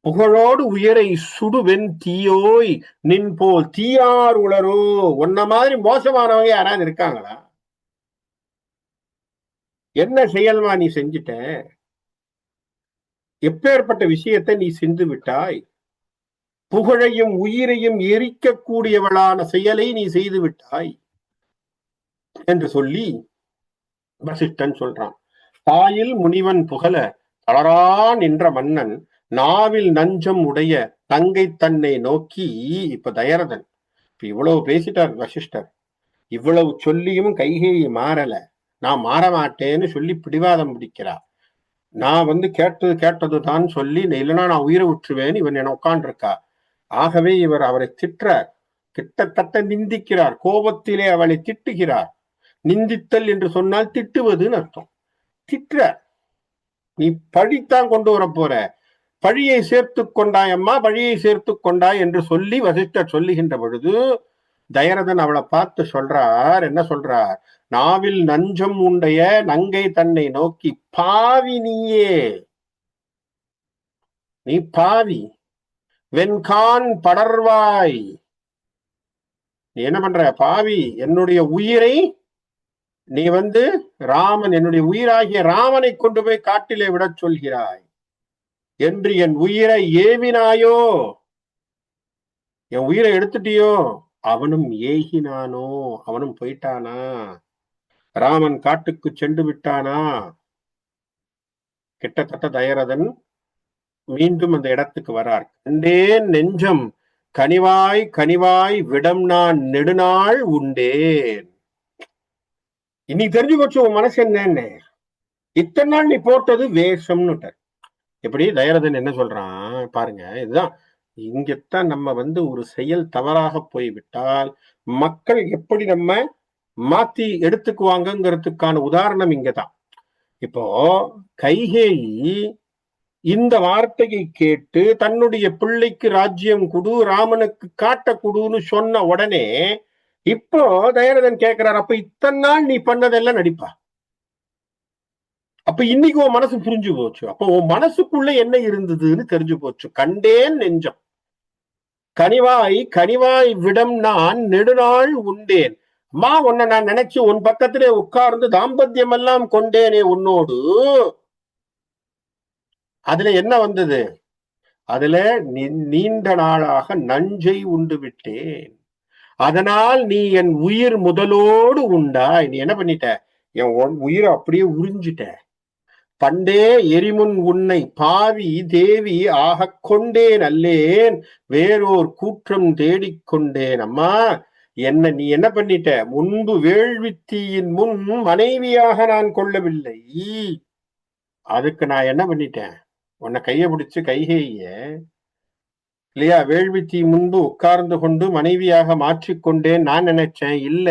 புகழோடு உயரை சுடுவென் தீயோய் நின் போல் தீயார் உளரோ. உன்ன மாதிரி மோசமானவங்க யாராவது இருக்காங்களா, என்ன செயல்மா நீ செஞ்சிட்ட, எப்பேற்பட்ட விஷயத்தை நீ சென்று விட்டாய், புகழையும் உயிரையும் எரிக்கக்கூடியவளான செயலை நீ செய்து விட்டாய் என்று சொல்லி வசிஷ்டன் சொல்றான். தாயில் முனிவன் புகழ தளரா நின்ற மன்னன் நாவில் நஞ்சம் உடைய தங்கை தன்னை நோக்கி. இப்ப தயரதன் இப்ப இவ்வளவு பேசிட்டார் வசிஷ்டர், இவ்வளவு சொல்லியும் கைகேயி மாறல, நான் மாற மாட்டேன்னு சொல்லி பிடிவாதம் பிடிக்கிறார். நான் கேட்டது தான் சொல்லி, இல்லைன்னா நான் உயிரை விட்டுருவேன்னு இவன் என்ன உட்காண்டிருக்கா. ஆகவே இவர் அவரை திட்டுறார், கிட்டத்தட்ட நிந்திக்கிறார், கோபத்திலே அவளை திட்டுகிறார். நிந்தித்தல் என்று சொன்னால் திட்டுவதுன்னு அர்த்தம். திட்டுறார், நீ பழித்தான் கொண்டு வர போற, பழியை சேர்த்து கொண்டாய் அம்மா, பழியை சேர்த்து கொண்டாய் என்று சொல்லி வசிஷ்டர் சொல்லுகின்ற பொழுது தயரதன் அவளை பார்த்து சொல்றார், என்ன சொல்றார்? நாவில் நஞ்சம் உண்டைய நங்கை தன்னை நோக்கி, பாவி நீயே, நீ பாவி, வெண்கான் படர்வாய், நீ என்ன பண்ற பாவி, என்னுடைய உயிரை நீ ராமன், என்னுடைய உயிராகிய ராமனை கொண்டு போய் காட்டிலே விடச் சொல்கிறாய் என்று என் உயிரை ஏவினாயோ, என் உயிரை எடுத்துட்டியோ? அவனும் ஏகினானோ, அவனும் போயிட்டானா, ராமன் காட்டுக்கு சென்று விட்டானா? கிட்டத்தட்ட தயரதன் மீண்டும் அந்த இடத்துக்கு வரார். கண்டேன் நெஞ்சம் கனிவாய் கனிவாய் விடம் நான் நெடுநாள் உண்டேன். இன்னைக்கு தெரிஞ்சு போச்சு உன் மனசு என்னன்னு. இத்தனை நாள் நீ போட்டது வேஷம்னு. எப்படி தயரதன் என்ன சொல்றான் பாருங்க. இதுதான் இங்கத்தான் நம்ம ஒரு செயல் தவறாக போய்விட்டால் மக்கள் எப்படி நம்ம மாத்தி எடுத்துக்குவாங்கிறதுக்கான உதாரணம் இங்கதான். இப்போ கைகேயி இந்த வார்த்தையை கேட்டு தன்னுடைய பிள்ளைக்கு ராஜ்யம் குடு, ராமனுக்கு காட்ட குடுன்னு சொன்ன உடனே இப்போ தயரதன் கேட்கிறார், அப்ப இத்தனை நாள் நீ பண்ணதெல்லாம் நடிப்பா? அப்ப இன்னைக்கு உன் மனசு புரிஞ்சு போச்சு. அப்போ உன் மனசுக்குள்ள என்ன இருந்ததுன்னு தெரிஞ்சு போச்சு. கண்டேன் நெஞ்சம் கனிவாய் கனிவாய் விடம் நான் நெடுநாள் உண்டேன். அம்மா, உன்னை நான் நினைச்சு உன் பக்கத்திலே உட்கார்ந்து தாம்பத்தியம் எல்லாம் கொண்டேனே உன்னோடு. அதுல என்ன வந்தது? அதுல நீண்ட நாளாக நஞ்சை உண்டு விட்டேன், அதனால் நீ என் உயிர் முதலோடு உண்டாய். நீ என்ன பண்ணிட்ட? என் உயிரை அப்படியே உறிஞ்சிட்ட. பண்டே எரிமுன் உன்னை பாவி தேவி ஆக கொண்டேன் அல்லேன், வேறோர் கூற்றம் தேடிக்கொண்டேன். அம்மா, நீ என்ன பண்ணிட்ட? முன்பு வேள்வித்தீயின் முன் மனைவியாக நான் கொள்ளவில்லை. அதுக்கு நான் என்ன பண்ணிட்டேன்? உன்னை கைய பிடிச்சு கைகேய இல்லையா, வேள்வித்தீ முன்பு உட்கார்ந்து கொண்டு மனைவியாக மாற்றிக்கொண்டேன் நான் நினைச்சேன். இல்ல,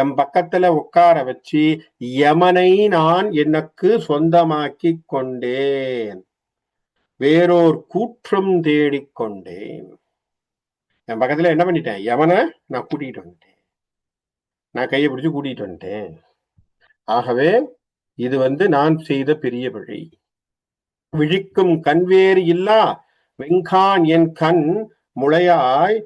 என் பக்கத்துல உட்கார வச்சு யமனை நான் எனக்கு சொந்தமாக்கி கொண்டேன், வேறோர் கூற்றம் தேடிக்கொண்டேன். என் பக்கத்துல என்ன பண்ணிட்டேன்? யமனை நான் கூட்டிகிட்டு வந்துட்டேன், நான் கையை பிடிச்சு கூட்டிகிட்டு வந்துட்டேன். ஆகவே இது நான் செய்த பெரிய வழி. விழிக்கும் கண்வேறு இல்லா வெங்கான் என் கண் முளையாய்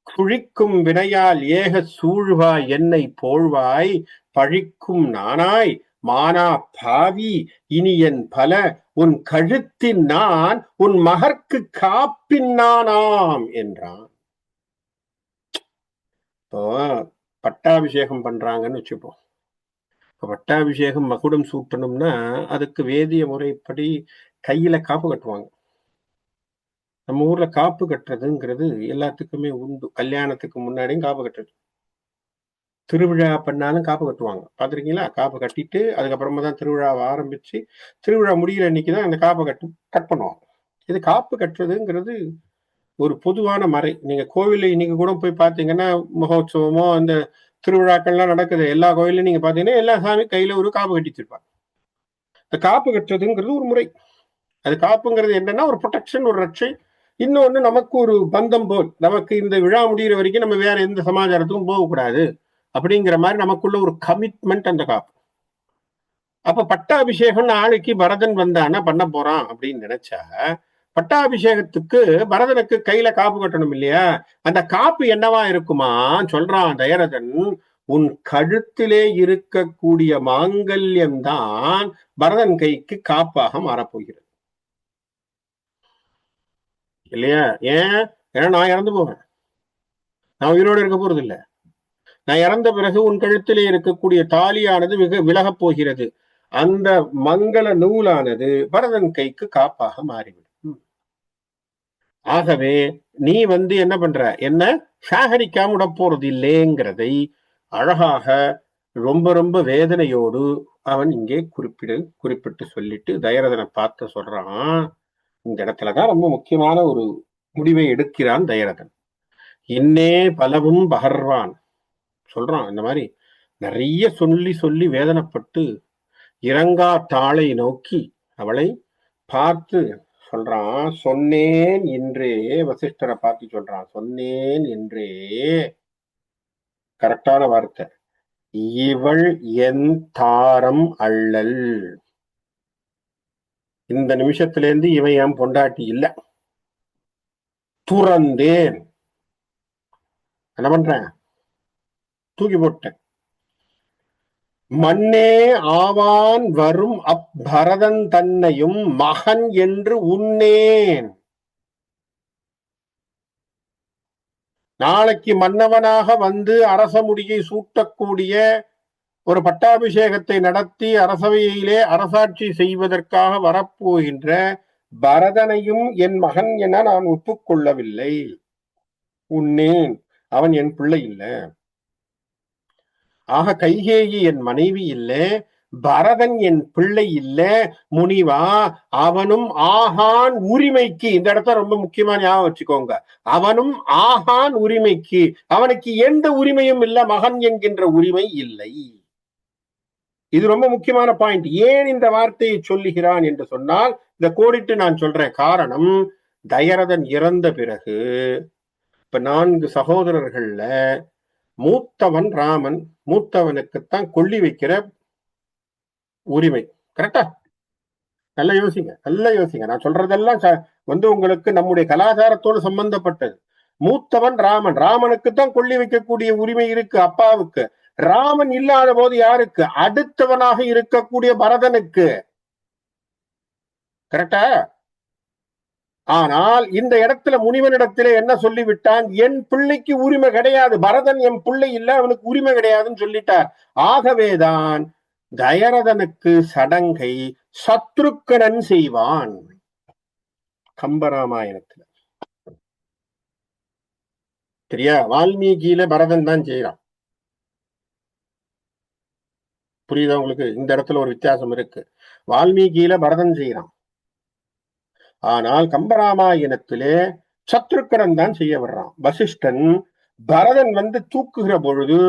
குழிக்கும் வினையால் ஏக சூழ்வாய் என்னை போழ்வாய் பழிக்கும் நானாய் மானா பாவி இனி என் பல உன் கழுத்தின் நான் உன் மகற்கு காப்பின் நானாம் என்றான். இப்போ பட்டாபிஷேகம் பண்றாங்கன்னு வச்சுப்போம். பட்டாபிஷேகம் மகுடம் சூட்டணும்னா அதுக்கு வேதிய முறைப்படி கையில காப்பு கட்டுவாங்க. நம்ம ஊர்ல காப்பு கட்டுறதுங்கிறது எல்லாத்துக்குமே உண்டு. கல்யாணத்துக்கு முன்னாடியும் காப்பு கட்டுறது, திருவிழா பண்ணாலும் காப்பு கட்டுவாங்க. பாத்திருக்கீங்களா? காப்பு கட்டிட்டு அதுக்கப்புறமா தான் திருவிழாவை ஆரம்பிச்சு திருவிழா முடிகிற அன்னைக்குதான் அந்த காப்பை கட் பண்ணுவாங்க. இது காப்பு கட்டுறதுங்கிறது ஒரு பொதுவான மறை. நீங்க கோவில்ல இன்னைக்கு கூட போய் பாத்தீங்கன்னா, மகோத்சவமோ அந்த திருவிழாக்கள்லாம் நடக்குது, எல்லா கோயிலையும் நீங்க பாத்தீங்கன்னா எல்லா சாமி கையில ஒரு காப்பு கட்டி வச்சிருப்பாங்க. இந்த காப்பு கட்டுறதுங்கிறது ஒரு முறை. அது காப்புங்கிறது என்னன்னா ஒரு ப்ரொடெக்ஷன், ஒரு ரட்சை. இன்னொன்னு நமக்கு ஒரு பந்தம் போல், நமக்கு இந்த விழா முடிகிற வரைக்கும் நம்ம வேற எந்த சமாச்சாரத்துக்கும் போகக்கூடாது அப்படிங்கிற மாதிரி நமக்குள்ள ஒரு கமிட்மெண்ட் அந்த காப்பு. அப்ப பட்டாபிஷேகம் நாளைக்கு பரதன் வந்தானா பண்ண போறான் அப்படின்னு நினைச்சா, பட்டாபிஷேகத்துக்கு பரதனுக்கு கையில காப்பு கட்டணும் இல்லையா? அந்த காப்பு என்னவா இருக்குமா சொல்றான் தயரதன், உன் கழுத்திலே இருக்கக்கூடிய மாங்கல்யம் தான் பரதன் கைக்கு காப்பாக மாறப்போகிறது இல்லையா? ஏன்னா நான் இறந்து போவேன், நான் உயிரோடு இருக்க போறது இல்லை. நான் இறந்த பிறகு உன் கழுத்திலே இருக்கக்கூடிய தாலியானது மிக விலகப் போகிறது. அந்த மங்கள நூலானது பரதன் கைக்கு காப்பாக மாறிவிடும். ஆகவே நீ என்ன பண்ற, என்ன சாகரிக்காம விட போறது இல்லைங்கிறதை அழகாக ரொம்ப ரொம்ப வேதனையோடு அவன் இங்கே குறிப்பிட்டு சொல்லிட்டு தயரதனை பார்த்து சொல்றான். இந்த இடத்துலதான் ரொம்ப முக்கியமான ஒரு முடிவை எடுக்கிறான் தயரதன். இன்னே பலவும் பகர்வான் சொல்றான். இந்த மாதிரி நிறைய சொல்லி வேதனைப்பட்டு இறங்கா தாளை நோக்கி அவளை பார்த்து சொல்றான், சொன்னேன் என்றே வசிஷ்டரை பார்த்து சொல்றான், சொன்னேன் என்றே, கரெக்டான வார்த்தை, இவள் என் தாரம் அள்ளல். இந்த நிமிஷத்திலேருந்து இவன் என் பொண்டாட்டி இல்ல. துறந்தேன், என்ன பண்றேன், தூக்கி போட்டேன். மண்ணே ஆவான் வரும் அப்பரதன் தன்னையும் மகன் என்று உன்னேன். நாளைக்கு மன்னவனாக வந்து அரச முடியை சூட்டக்கூடிய ஒரு பட்டாபிஷேகத்தை நடத்தி அரசவையிலே அரசாட்சி செய்வதற்காக வரப்போகின்ற பரதனையும் என் மகன் என நான் ஒப்புக்கொள்ளவில்லை. உன்னேன், அவன் என் பிள்ளை இல்லை. ஆக கைகேயி என் மனைவி இல்லை, பரதன் என் பிள்ளை இல்ல, முனிவா அவனும் ஆகான் உரிமைக்கு, இந்த இடத்த ரொம்ப முக்கியமா ஞாபகம் வச்சுக்கோங்க, அவனும் ஆகான் உரிமைக்கு, அவனுக்கு எந்த உரிமையும் இல்ல, மகன் என்கின்ற உரிமை இல்லை. இது ரொம்ப முக்கியமான பாயிண்ட். ஏன் இந்த வார்த்தையை சொல்லுகிறான் என்று சொன்னால், இந்த கோடிட்டு நான் சொல்றேன் காரணம், தயரதன் இறந்த பிறகு இப்ப 4 சகோதரர்கள்ல மூத்தவன் ராமன், மூத்தவனுக்குத்தான் கொல்லி வைக்கிற உரிமை. கரெக்டா? நல்லா யோசிங்க, நல்லா யோசிங்க. நான் சொல்றதெல்லாம் வந்து உங்களுக்கு நம்முடைய கலாச்சாரத்தோடு சம்பந்தப்பட்டது. மூத்தவன் ராமன், ராமனுக்குத்தான் கொல்லி வைக்கக்கூடிய உரிமை இருக்கு அப்பாவுக்கு. ராமன் இல்லாத போது யாருக்கு? அடுத்தவனாக இருக்கக்கூடிய பரதனுக்கு. கரெக்டா? ஆனால் இந்த இடத்துல முனிவனிடத்திலே என்ன சொல்லிவிட்டான்? என் பிள்ளைக்கு உரிமை கிடையாது, பரதன் என் பிள்ளை இல்ல, அவனுக்கு உரிமை கிடையாதுன்னு சொல்லிட்டார். ஆகவேதான் தயரதனுக்கு சடங்கை சத்ருக்கனன் செய்வான். கம்பராமாயணத்துல சரியா? வால்மீகியில பரதன் தான் செய்யறான். புரியுதா உங்களுக்கு? இந்த இடத்துல ஒரு வித்தியாசம் இருக்கு. வால்மீகியில பரதன் செய்யறான், ஆனால் கம்பராமாயணத்திலே சத்ருக்கனன் தான் செய்ய வர்றான். வசிஷ்டன் பரதன் வந்து தூக்குகிற பொழுது,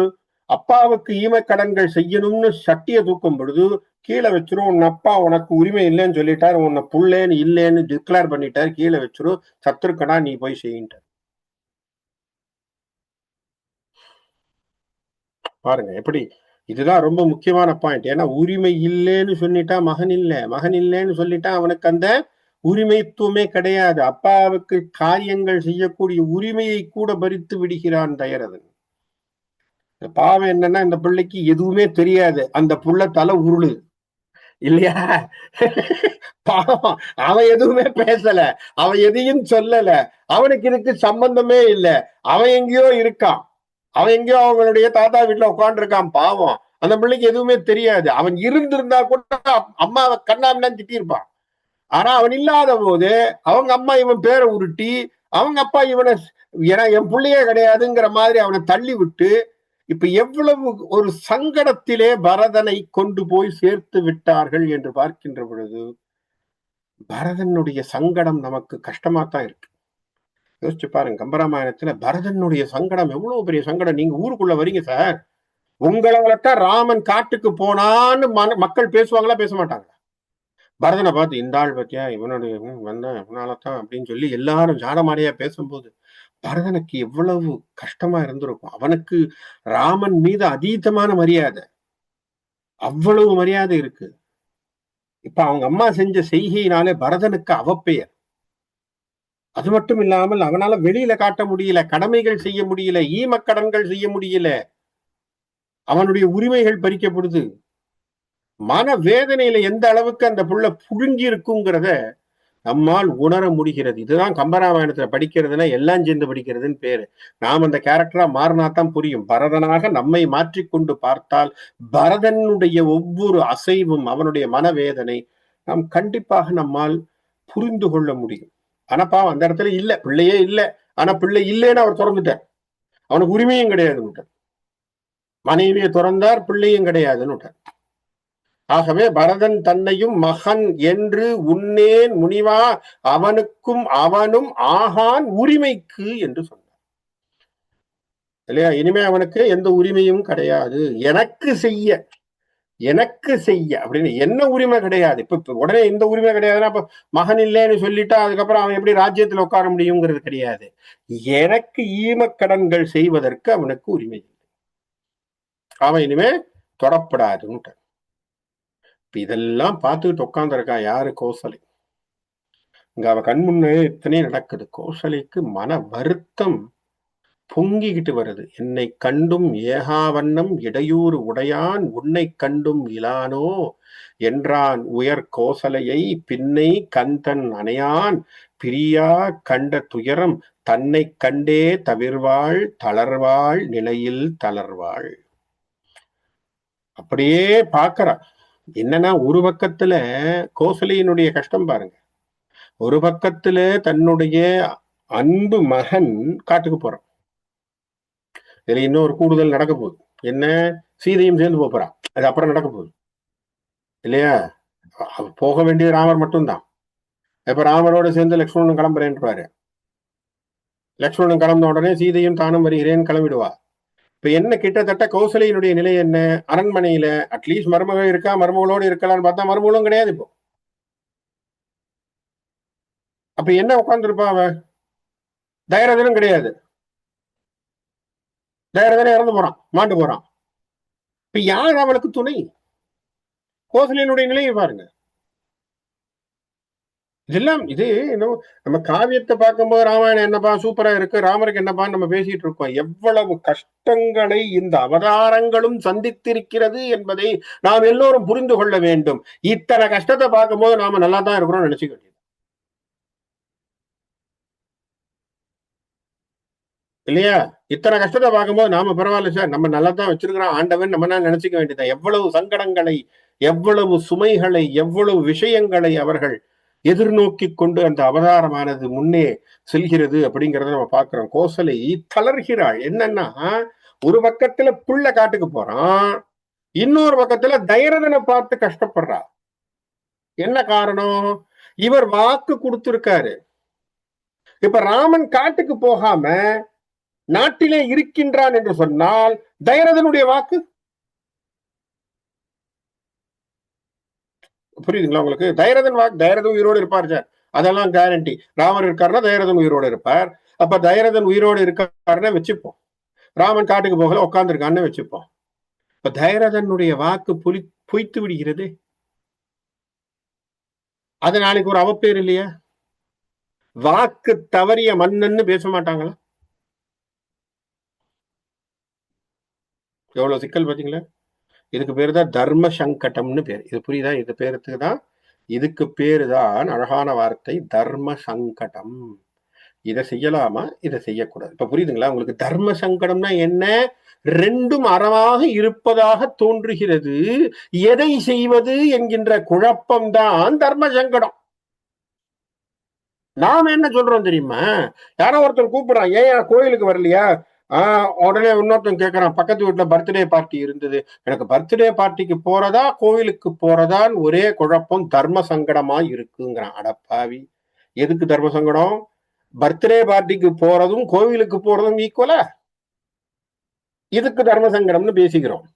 அப்பாவுக்கு ஈமக்கடன்கள் செய்யணும்னு சட்டியை தூக்கும் பொழுது கீழே வச்சிரும், உன் அப்பா உனக்கு உரிமை இல்லைன்னு சொல்லிட்டாரு, உன்னை புள்ளேன்னு இல்லைன்னு டிக்ளேர் பண்ணிட்டாரு, கீழே வச்சிரும், சத்ருக்கனா நீ போய் செய்யிட்ட. பாருங்க எப்படி, இதுதான் ரொம்ப முக்கியமான பாயிண்ட். ஏன்னா உரிமை இல்லைன்னு சொல்லிட்டா மகன் இல்லை, மகன் இல்லைன்னு சொல்லிட்டா அவனுக்கு அந்த உரிமைத்துவமே கிடையாது. அப்பாவுக்கு காரியங்கள் செய்யக்கூடிய உரிமையை கூட பறித்து விடுகிறான் தயரதன். பாவம் என்னன்னா, இந்த பிள்ளைக்கு எதுவுமே தெரியாது, அந்த புள்ள தலை உருளு இல்லையா? பாவம், அவன் எதுவுமே பேசல, அவன் எதையும் சொல்லல, அவனுக்கு இதுக்கு சம்பந்தமே இல்லை, அவன் எங்கேயோ இருக்கான், அவன் எங்கேயோ அவங்களுடைய தாத்தா வீட்டுல உட்காந்துருக்கான். பாவம், அந்த பிள்ளைக்கு எதுவுமே தெரியாது. அவன் இருந்திருந்தா கூட அம்மாவை கண்ணாமின்னு திட்டிருப்பான். ஆனா அவன் இல்லாத போது அவங்க அம்மா இவன் பேரை உருட்டி, அவங்க அப்பா இவனை என் பிள்ளையே கிடையாதுங்கிற மாதிரி அவனை தள்ளி விட்டு, இப்ப எவ்வளவு ஒரு சங்கடத்திலே பரதனை கொண்டு போய் சேர்த்து விட்டார்கள் என்று பார்க்கின்ற பொழுது பரதனுடைய சங்கடம் நமக்கு கஷ்டமாத்தான் இருக்கு. யோசிச்சு பாருங்க, கம்பராமாயணத்துல பரதனுடைய சங்கடம் எவ்வளவு பெரிய சங்கடம். நீங்க ஊருக்குள்ள வரீங்க சார், உங்களாலத்தான் ராமன் காட்டுக்கு போனான்னு மக்கள் பேசுவாங்களா, பேச மாட்டாங்களா? பரதனை பார்த்து, இந்த ஆள் பத்தியா இவனுடைய வந்தான் இவனாலத்தான் அப்படின்னு சொல்லி எல்லாரும் ஜாடமாடையா பேசும்போது பரதனுக்கு எவ்வளவு கஷ்டமா இருந்திருக்கும். அவனுக்கு ராமன் மீது அதீதமான மரியாதை, அவ்வளவு மரியாதை இருக்கு. இப்ப அவங்க அம்மா செஞ்ச செய்கையினாலே பரதனுக்கு அவப்பெயர். அது மட்டும் இல்லாமல் அவனால வெளியில காட்ட முடியல, கடமைகள் செய்ய முடியல, ஈமக்கடன்கள் செய்ய முடியல, அவனுடைய உரிமைகள் பறிக்கப்படுது. மன வேதனையில எந்த அளவுக்கு அந்த புள்ள புழுங்கி இருக்குங்கிறத நம்மால் உணர முடிகிறது. இதுதான் கம்பராமாயணத்துல படிக்கிறதுனா எல்லாம் சேர்ந்து படிக்கிறதுன்னு பேரு. நாம் அந்த கேரக்டரா மாறினாத்தான் புரியும். பரதனாக நம்மை மாற்றிக்கொண்டு பார்த்தால் பரதனுடைய ஒவ்வொரு அசைவும், அவனுடைய மனவேதனை நாம் கண்டிப்பாக நம்மால் புரிந்து கொள்ள முடியும். ஆனா பாவம் அந்த இடத்துல இல்ல, பிள்ளையே இல்ல. ஆனா பிள்ளை இல்லைன்னு அவர் திறந்துட்டார், அவனுக்கு உரிமையும் கிடையாதுன்னு. மனைவியை துறந்தார், பிள்ளையும் கிடையாதுன்னு. ஆகவே பரதன் தன்னையும் மகன் என்று உன்னேன் முனிவா, அவனுக்கும் அவனும் ஆகான் உரிமைக்கு என்று சொன்னார் இல்லையா? இனிமே அவனுக்கு எந்த உரிமையும் கிடையாது எனக்கு செய்ய. எனக்கு செய்ய அப்படின்னு என்ன உரிமை கிடையாது. இப்ப உடனே இந்த உரிமை கிடையாதுன்னா இப்ப மகன் இல்லைன்னு சொல்லிட்டா அதுக்கப்புறம் அவன் எப்படி ராஜ்யத்துல உட்கார முடியுங்கிறது கிடையாது. எனக்கு ஈமக்கடன்கள் செய்வதற்கு அவனுக்கு உரிமை இல்லை, அவன் இனிமே தொடப்படாதுன்னு. இதெல்லாம் பார்த்துக்கிட்டு உட்காந்துருக்கான் யாரு? கோசலை. இங்க அவ கண் முன்னே இத்தனையும் நடக்குது. கோசலைக்கு மன வருத்தம் பொங்கிக்கிட்டு வருது. என்னை கண்டும் ஏகாவண்ணம் இடையூறு உடையான் உன்னை கண்டும் இலானோ என்றான் உயர் கோசலையை பின்னை கந்தன் அணையான் பிரியா கண்ட துயரம் தன்னை கண்டே தவிர்வாள் தளர்வாள் நிலையில் தளர்வாள். அப்படியே பாக்குறா. என்னன்னா ஒரு பக்கத்துல கோசலையினுடைய கஷ்டம் பாருங்க, ஒரு பக்கத்துல தன்னுடைய அன்பு மகன் காட்டுக்கு போறான். இதுல இன்னொரு கூடுதல் நடக்க போகுது. என்ன? சீதையும் சேர்ந்து போறான். அது அப்புறம் நடக்க போகுது இல்லையா? போக வேண்டியது ராமர் மட்டும்தான். இப்ப ராமரோட சேர்ந்து லக்ஷ்மணன் கிளம்புறேன்றாரு. லக்ஷ்மணன் கிளம்பின உடனே சீதையும் தானும் வருகிறேன் கிளம்பிடுவா. இப்ப என்ன கிட்டத்தட்ட கௌசலையினுடைய நிலை என்ன? அரண்மனையில அட்லீஸ்ட் மருமகள் இருக்கா, மருமகளோடு இருக்கலாம்னு பார்த்தா மருமகளும் கிடையாது இப்போ. அப்ப என்ன உட்கார்ந்துருப்பா அவ? தயரதனும் கிடையாது. தயரதனை இறந்து போறான், மாண்டு போறான். இப்ப யார் அவளுக்கு துணை? கோசலையினுடைய நிலையை பாருங்க. இதெல்லாம் இது நம்ம காவியத்தை பார்க்கும்போது ராமாயணம் என்னப்பா சூப்பரா இருக்கு, ராமருக்கு என்னப்பான்னு நம்ம பேசிட்டு இருக்கோம். எவ்வளவு கஷ்டங்களை இந்த அவதாரங்களும் சந்தித்திருக்கிறது என்பதை நாம் எல்லோரும் புரிந்து கொள்ள வேண்டும். இத்தனை கஷ்டத்தை பார்க்கும்போது நாம நல்லா தான் இருக்கிறோம் நினைச்சுக்க வேண்டியது இல்லையா? இத்தனை கஷ்டத்தை பார்க்கும்போது நாம பரவாயில்ல சார், நம்ம நல்லா தான் வச்சிருக்கிறோம் ஆண்டவன் நம்ம நினைச்சுக்க வேண்டியதான். எவ்வளவு சங்கடங்களை, எவ்வளவு சுமைகளை, எவ்வளவு விஷயங்களை அவர்கள் எதிர்நோக்கி கொண்டு அந்த அவதாரமானது முன்னே செல்கிறது அப்படிங்கிறத நம்ம பார்க்கிறோம். கோசலை தளர்கிறாள். என்னன்னா ஒரு பக்கத்துல புள்ள காட்டுக்கு போறான், இன்னொரு பக்கத்துல தயரதனை பார்த்து கஷ்டப்படுறா. என்ன காரணம்? இவர் வாக்கு கொடுத்திருக்காரு. இப்ப ராமன் காட்டுக்கு போகாம நாட்டிலே இருக்கின்றான் என்று சொன்னால் தயரதனுடைய வாக்கு புரியுதுங்களா உங்களுக்கு? தயரதன் வாக்கு, தயரதன் உயிரோடு இருப்பார் சார், அதெல்லாம் கேரண்டி. ராமர் இருக்காருன்னா தயரதன் உயிரோடு இருப்பார். அப்ப தயரதன் உயிரோடு இருக்காருன்னா வச்சுப்போம். ராமன் காட்டுக்கு போகல உட்கார்ந்துருக்கான்னு வச்சுப்போம். இப்ப தயரதனுடைய வாக்கு பொய்த்து விடுகிறது. அது நாளைக்கு ஒரு அவப்பேர் இல்லையா? வாக்கு தவறிய மன்னன்னு பேச மாட்டாங்களா? எவ்வளவு சிக்கல் பாத்தீங்களா? இதுக்கு பேரு தான் தர்ம சங்கடம்னு பேர். இது புரியுதா? இது பேருக்கு தான், இதுக்கு பேரு தான் அழகான வார்த்தை தர்ம சங்கடம். இதை செய்யலாமா, இதை செய்யக்கூடாது. இப்ப புரியுதுங்களா உங்களுக்கு? தர்ம சங்கடம்னா என்ன? ரெண்டும் அறமாக இருப்பதாக தோன்றுகிறது, எதை செய்வது என்கின்ற குழப்பம்தான் தர்ம சங்கடம். நாம என்ன சொல்றோம் தெரியுமா? யாரோ ஒருத்தர் கூப்பிடுறான், ஏன் கோயிலுக்கு வரலையா? உடனே இன்னொருத்தன் கேட்கறான், பக்கத்து வீட்டுல பர்த்டே பார்ட்டி இருந்தது, எனக்கு பர்த்டே பார்ட்டிக்கு போறதா கோவிலுக்கு போறதான்னு ஒரே குழப்பம், தர்ம சங்கடமா இருக்குங்கிறான். அடப்பாவி, எதுக்கு தர்ம சங்கடம்? பர்த்டே பார்ட்டிக்கு போறதும் கோவிலுக்கு போறதும் ஈக்குவலா? இதுக்கு தர்ம சங்கடம்னு பேசிக்கிறோம்.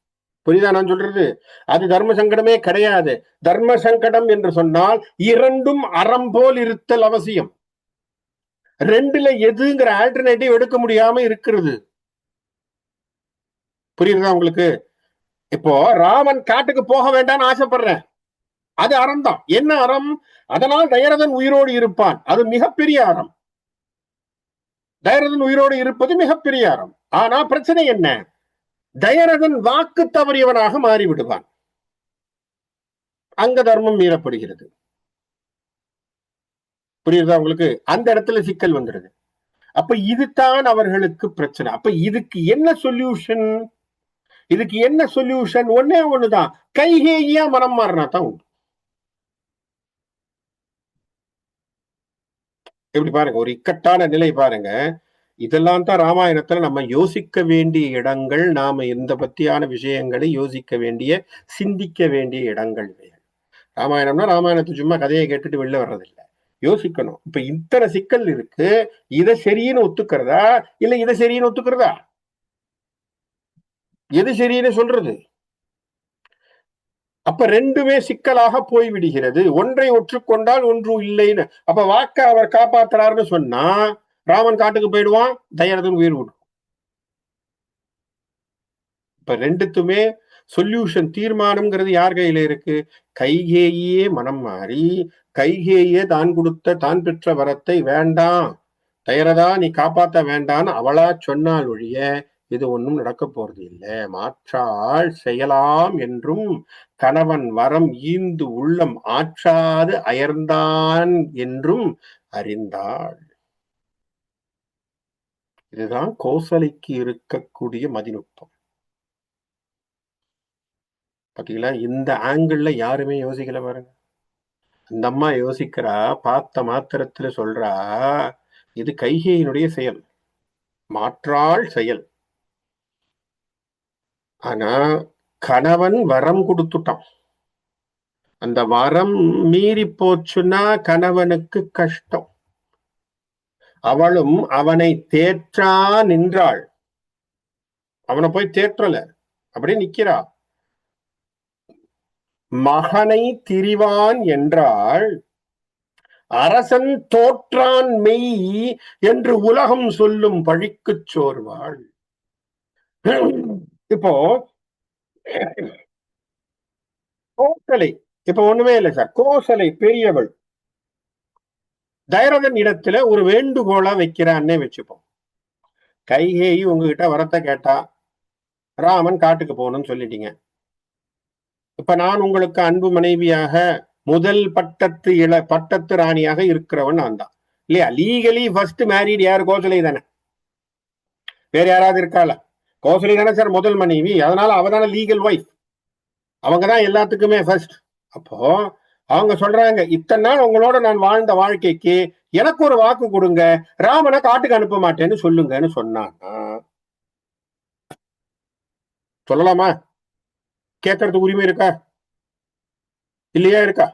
புரியுதா நான் சொல்றது? அது தர்ம சங்கடமே கிடையாது. தர்ம சங்கடம் என்று சொன்னால் இரண்டும் அறம் போல் இருத்தல் அவசியம். ரெண்டுல எதுங்கிற ஆல்டர்னேட்டிவ் எடுக்க முடியாம இருக்கிறது. புரியுதா உங்களுக்கு? இப்போ ராமன் காட்டுக்கு போக வேண்டாம்னு ஆசைப்படுறேன், அது அறம் தான். என்ன அறம்? அதனால் தயரதன் உயிரோடு இருப்பான், அது மிகப்பெரிய அறம். தயரதன் உயிரோடு இருப்பது மிகப்பெரிய அறம். ஆனா பிரச்சனை என்ன? தயரதன் வாக்கு தவறியவனாக மாறிவிடுவான், அங்க தர்மம் மீறப்படுகிறது. புரியுதா உங்களுக்கு? அந்த இடத்துல சிக்கல் வந்துருது. அப்ப இதுதான் அவர்களுக்கு பிரச்சனை. அப்ப இதுக்கு என்ன சொல்யூஷன்? இதுக்கு என்ன சொல்யூஷன்? ஒன்னே ஒண்ணுதான், கைகேயியா மனம் மாறினா தான் உண்டு. எப்படி பாருங்க, ஒரு இக்கட்டான நிலை பாருங்க. இதெல்லாம் தான் ராமாயணத்துல நம்ம யோசிக்க வேண்டிய இடங்கள். நாம இந்த பத்தியான விஷயங்களை யோசிக்க வேண்டிய, சிந்திக்க வேண்டிய இடங்கள். ராமாயணம்னா ராமாயணத்தை சும்மா கதையை கேட்டுட்டு வெளில வர்றதில்லை, யோசிக்கணும். இப்ப இத்தனை சிக்கல் இருக்கு, இதை சரின்னு ஒத்துக்கிறதா இல்ல இதை சரின்னு ஒத்துக்கிறதா? எது சரின்னு சொல்றது? அப்ப ரெண்டுமே சிக்கலாக போய்விடுகிறது. ஒன்றை ஒற்றுக்கொண்டால் ஒன்று இல்லைன்னு. அப்ப வாக்க அவர் காப்பாத்துறாருன்னு சொன்னா ராமன் காட்டுக்கு போயிடுவான், தயரதன் உயிர் விடும். இப்ப ரெண்டுத்துமே சொல்யூஷன் தீர்மானம்ங்கிறது யார் கையில இருக்கு? கைகேயே மனம் மாறி கைகேயே தான் கொடுத்த தான் பெற்ற வரத்தை வேண்டாம், தயரதா நீ காப்பாத்த வேண்டான்னு அவளா சொன்னால் ஒழிய இது ஒன்றும் நடக்க போறது இல்லை. மாற்றாள் செய்யலாம் என்றும் கணவன் வரம் ஈந்து உள்ளம் ஆற்றாது அயர்ந்தான் என்றும் அறிந்தாள். இதுதான் கோசலைக்கு இருக்கக்கூடிய மதிநுட்பம். பாத்தீங்களா? இந்த ஆங்கிள் யாருமே யோசிக்கல பாருங்க. அந்த அம்மா யோசிக்கிறா, பார்த்த மாத்திரத்துல சொல்றா, இது கைகேயினுடைய செயல், மாற்றாள் செயல். ஆனா கணவன் வரம் கொடுத்துட்டான். அந்த வரம் மீறி போச்சுன்னா கணவனுக்கு கஷ்டம். அவளும் அவனை தேற்றா நின்றாள். அவனை போய் தேற்றல, அப்படி நிக்கிறா. மகனை திரிவான் என்றால் அரசன் தோற்றான் மெய் என்று உலகம் சொல்லும் பழிக்கு சோர்வாள். இப்போ கோசலை, இப்ப ஒண்ணுமே இல்லை சார், கோசலை பெரியவள் தைரதன் இடத்துல ஒரு வேண்டுகோளா வைக்கிறான்னே வச்சுப்போம். கைகேயி உங்ககிட்ட வரத்தை கேட்டா ராமன் காட்டுக்கு போகணும்னு சொல்லிட்டீங்க. இப்ப நான் உங்களுக்கு அன்பு மனைவியாக முதல் பட்டத்து ராணியாக இருக்கிறவன் நான் தான் இல்லையா? லீகலி ஃபர்ஸ்ட் மேரிட் யார்? கோசலை தானே. வேற யாராவது இருக்காளா? கோசலை தானே சார் முதல் மனைவி. அதனால அவதான லீகல் ஒய்ஃப், அவங்கதான் எல்லாத்துக்குமே ஃபர்ஸ்ட். அப்போ அவங்க சொல்றாங்க, இத்தனை நாள் உங்களோட நான் வாழ்ந்த வாழ்க்கைக்கு எனக்கு ஒரு வாக்கு கொடுங்க, ராமனை காட்டுக்கு அனுப்ப மாட்டேன்னு சொல்லுங்கன்னு சொன்னாங்க. சொல்லலாமா? கேட்கறதுக்கு உரிமை இருக்கா இல்லையா? இருக்கா?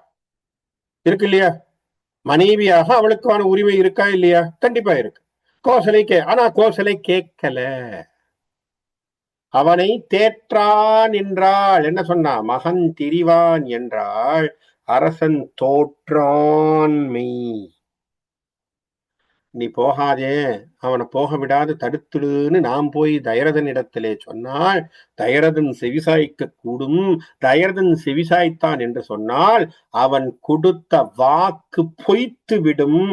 இருக்கு இல்லையா? மனைவியாக அவளுக்கான உரிமை இருக்கா இல்லையா? கண்டிப்பா இருக்கு. கோசலை ஆனா கோசலை கேட்கல. அவனை தேற்றான் என்றாள். என்ன சொன்னா? மகன் திரிவான் என்றாள், அரசன் தோற்றான் மெய். நீ போகாதே, அவனை போக விடாது தடுத்துடுன்னு நாம் போய் தயரதன் இடத்திலே சொன்னால் தயரதன் செவிசாய்க்க கூடும். தயரதன் செவிசாய்த்தான் என்று சொன்னால் அவன் கொடுத்த வாக்கு பொய்த்து விடும்.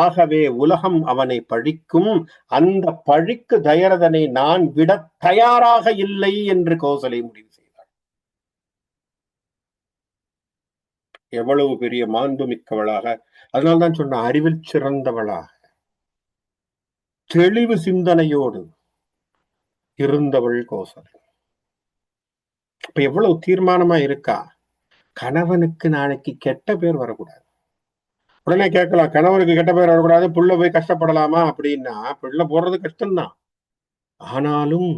ஆகவே உலகம் அவனை பழிக்கும். அந்த பழிக்கு தயரதனை நான் விட தயாராக இல்லை என்று கோசலை முடிவு செய்தார். எவ்வளவு பெரிய மாண்பு மிக்கவளாக, அதனால்தான் சொன்ன அறிவில் சிறந்தவளாக தெளிவு சிந்தனையோடு இருந்தவள் கோசலை. இப்ப எவ்வளவு தீர்மானமா இருக்கா? கணவனுக்கு நாளைக்கு கெட்ட பேர் வரக்கூடாது. உடனே கேட்கலாம், கணவனுக்கு கெட்ட பேர் வரக்கூடாது, புள்ள போய் கஷ்டப்படலாமா அப்படின்னா, புள்ள போடுறது கஷ்டம்தான். ஆனாலும்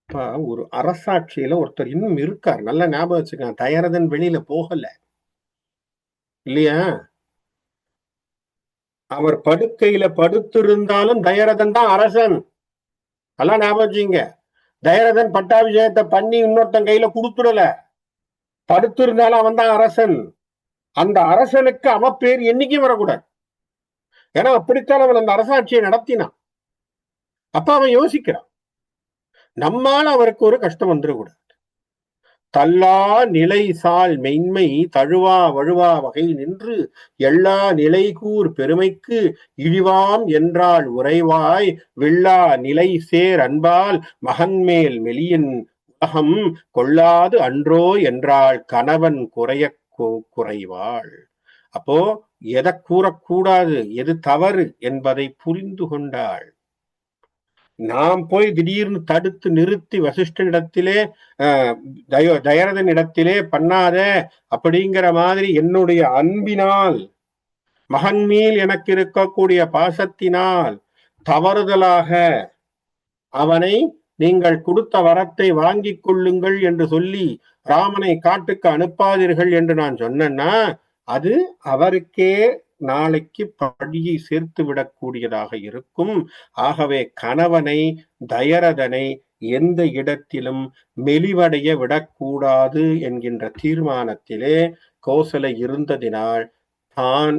இப்ப ஒரு அரசாட்சியில ஒருத்தர் இன்னும் இருக்கார், நல்லா ஞாபகம் வச்சுக்க. தயரதன் வெளியில போகல இல்லையா? அவர் படுக்கையில படுத்திருந்தாலும் தயரதன் தான் அரசன். நல்லா ஞாபகம் வச்சுங்க. தயரதன் பட்டாபிஷேகத்தை பண்ணி இன்னொருத்தன் கையில கொடுத்துடல, படுத்திருந்தாலும் அவன் தான் அரசன். அந்த அரசனுக்கு அவ பேர் என்னைக்கும் வரக்கூடாது. ஏன்னா அப்படித்தான் அவன் அந்த அரசாட்சியை நடத்தினான். அப்ப அவன் யோசிக்கிறான், நம்மால அவருக்கு ஒரு கஷ்டம் வந்துடக்கூடாது. தல்லா நிலை சால் மென்மை தழுவா வழுவா வகை நின்று எல்லா நிலைகூர் பெருமைக்கு இழிவாம் என்றால் உறைவாய் வெள்ளா நிலை சேர் அன்பால் மகன்மேல் மெலியன் உலகம் கொள்ளாது அன்றோ என்றால் கணவன் குறைவாள். அப்போ எதை கூறக்கூடாது, எது தவறு என்பதை புரிந்து கொண்டாள். நாம் போய் திடீர்னு தடுத்து நிறுத்தி வசிஷ்டனிடத்திலே தயரதன் இடத்திலே பண்ணாத அப்படிங்கிற மாதிரி என்னுடைய அன்பினால், மகன் மேல் எனக்கு இருக்கக்கூடிய பாசத்தினால் தவறுதலாக அவனை நீங்கள் கொடுத்த வரத்தை வாங்கிக் கொள்ளுங்கள் என்று சொல்லி ராமனை காட்டுக்கு அனுப்பாதீர்கள் என்று நான் சொன்னேன்னா அது அவருக்கே நாளைக்கு பழியை சேர்த்து விடக்கூடியதாக இருக்கும். ஆகவே கணவனை தயரதனை எந்த இடத்திலும் மெலிவடைய விடக்கூடாது என்கின்ற தீர்மானத்திலே கோசலை இருந்ததினால் தான்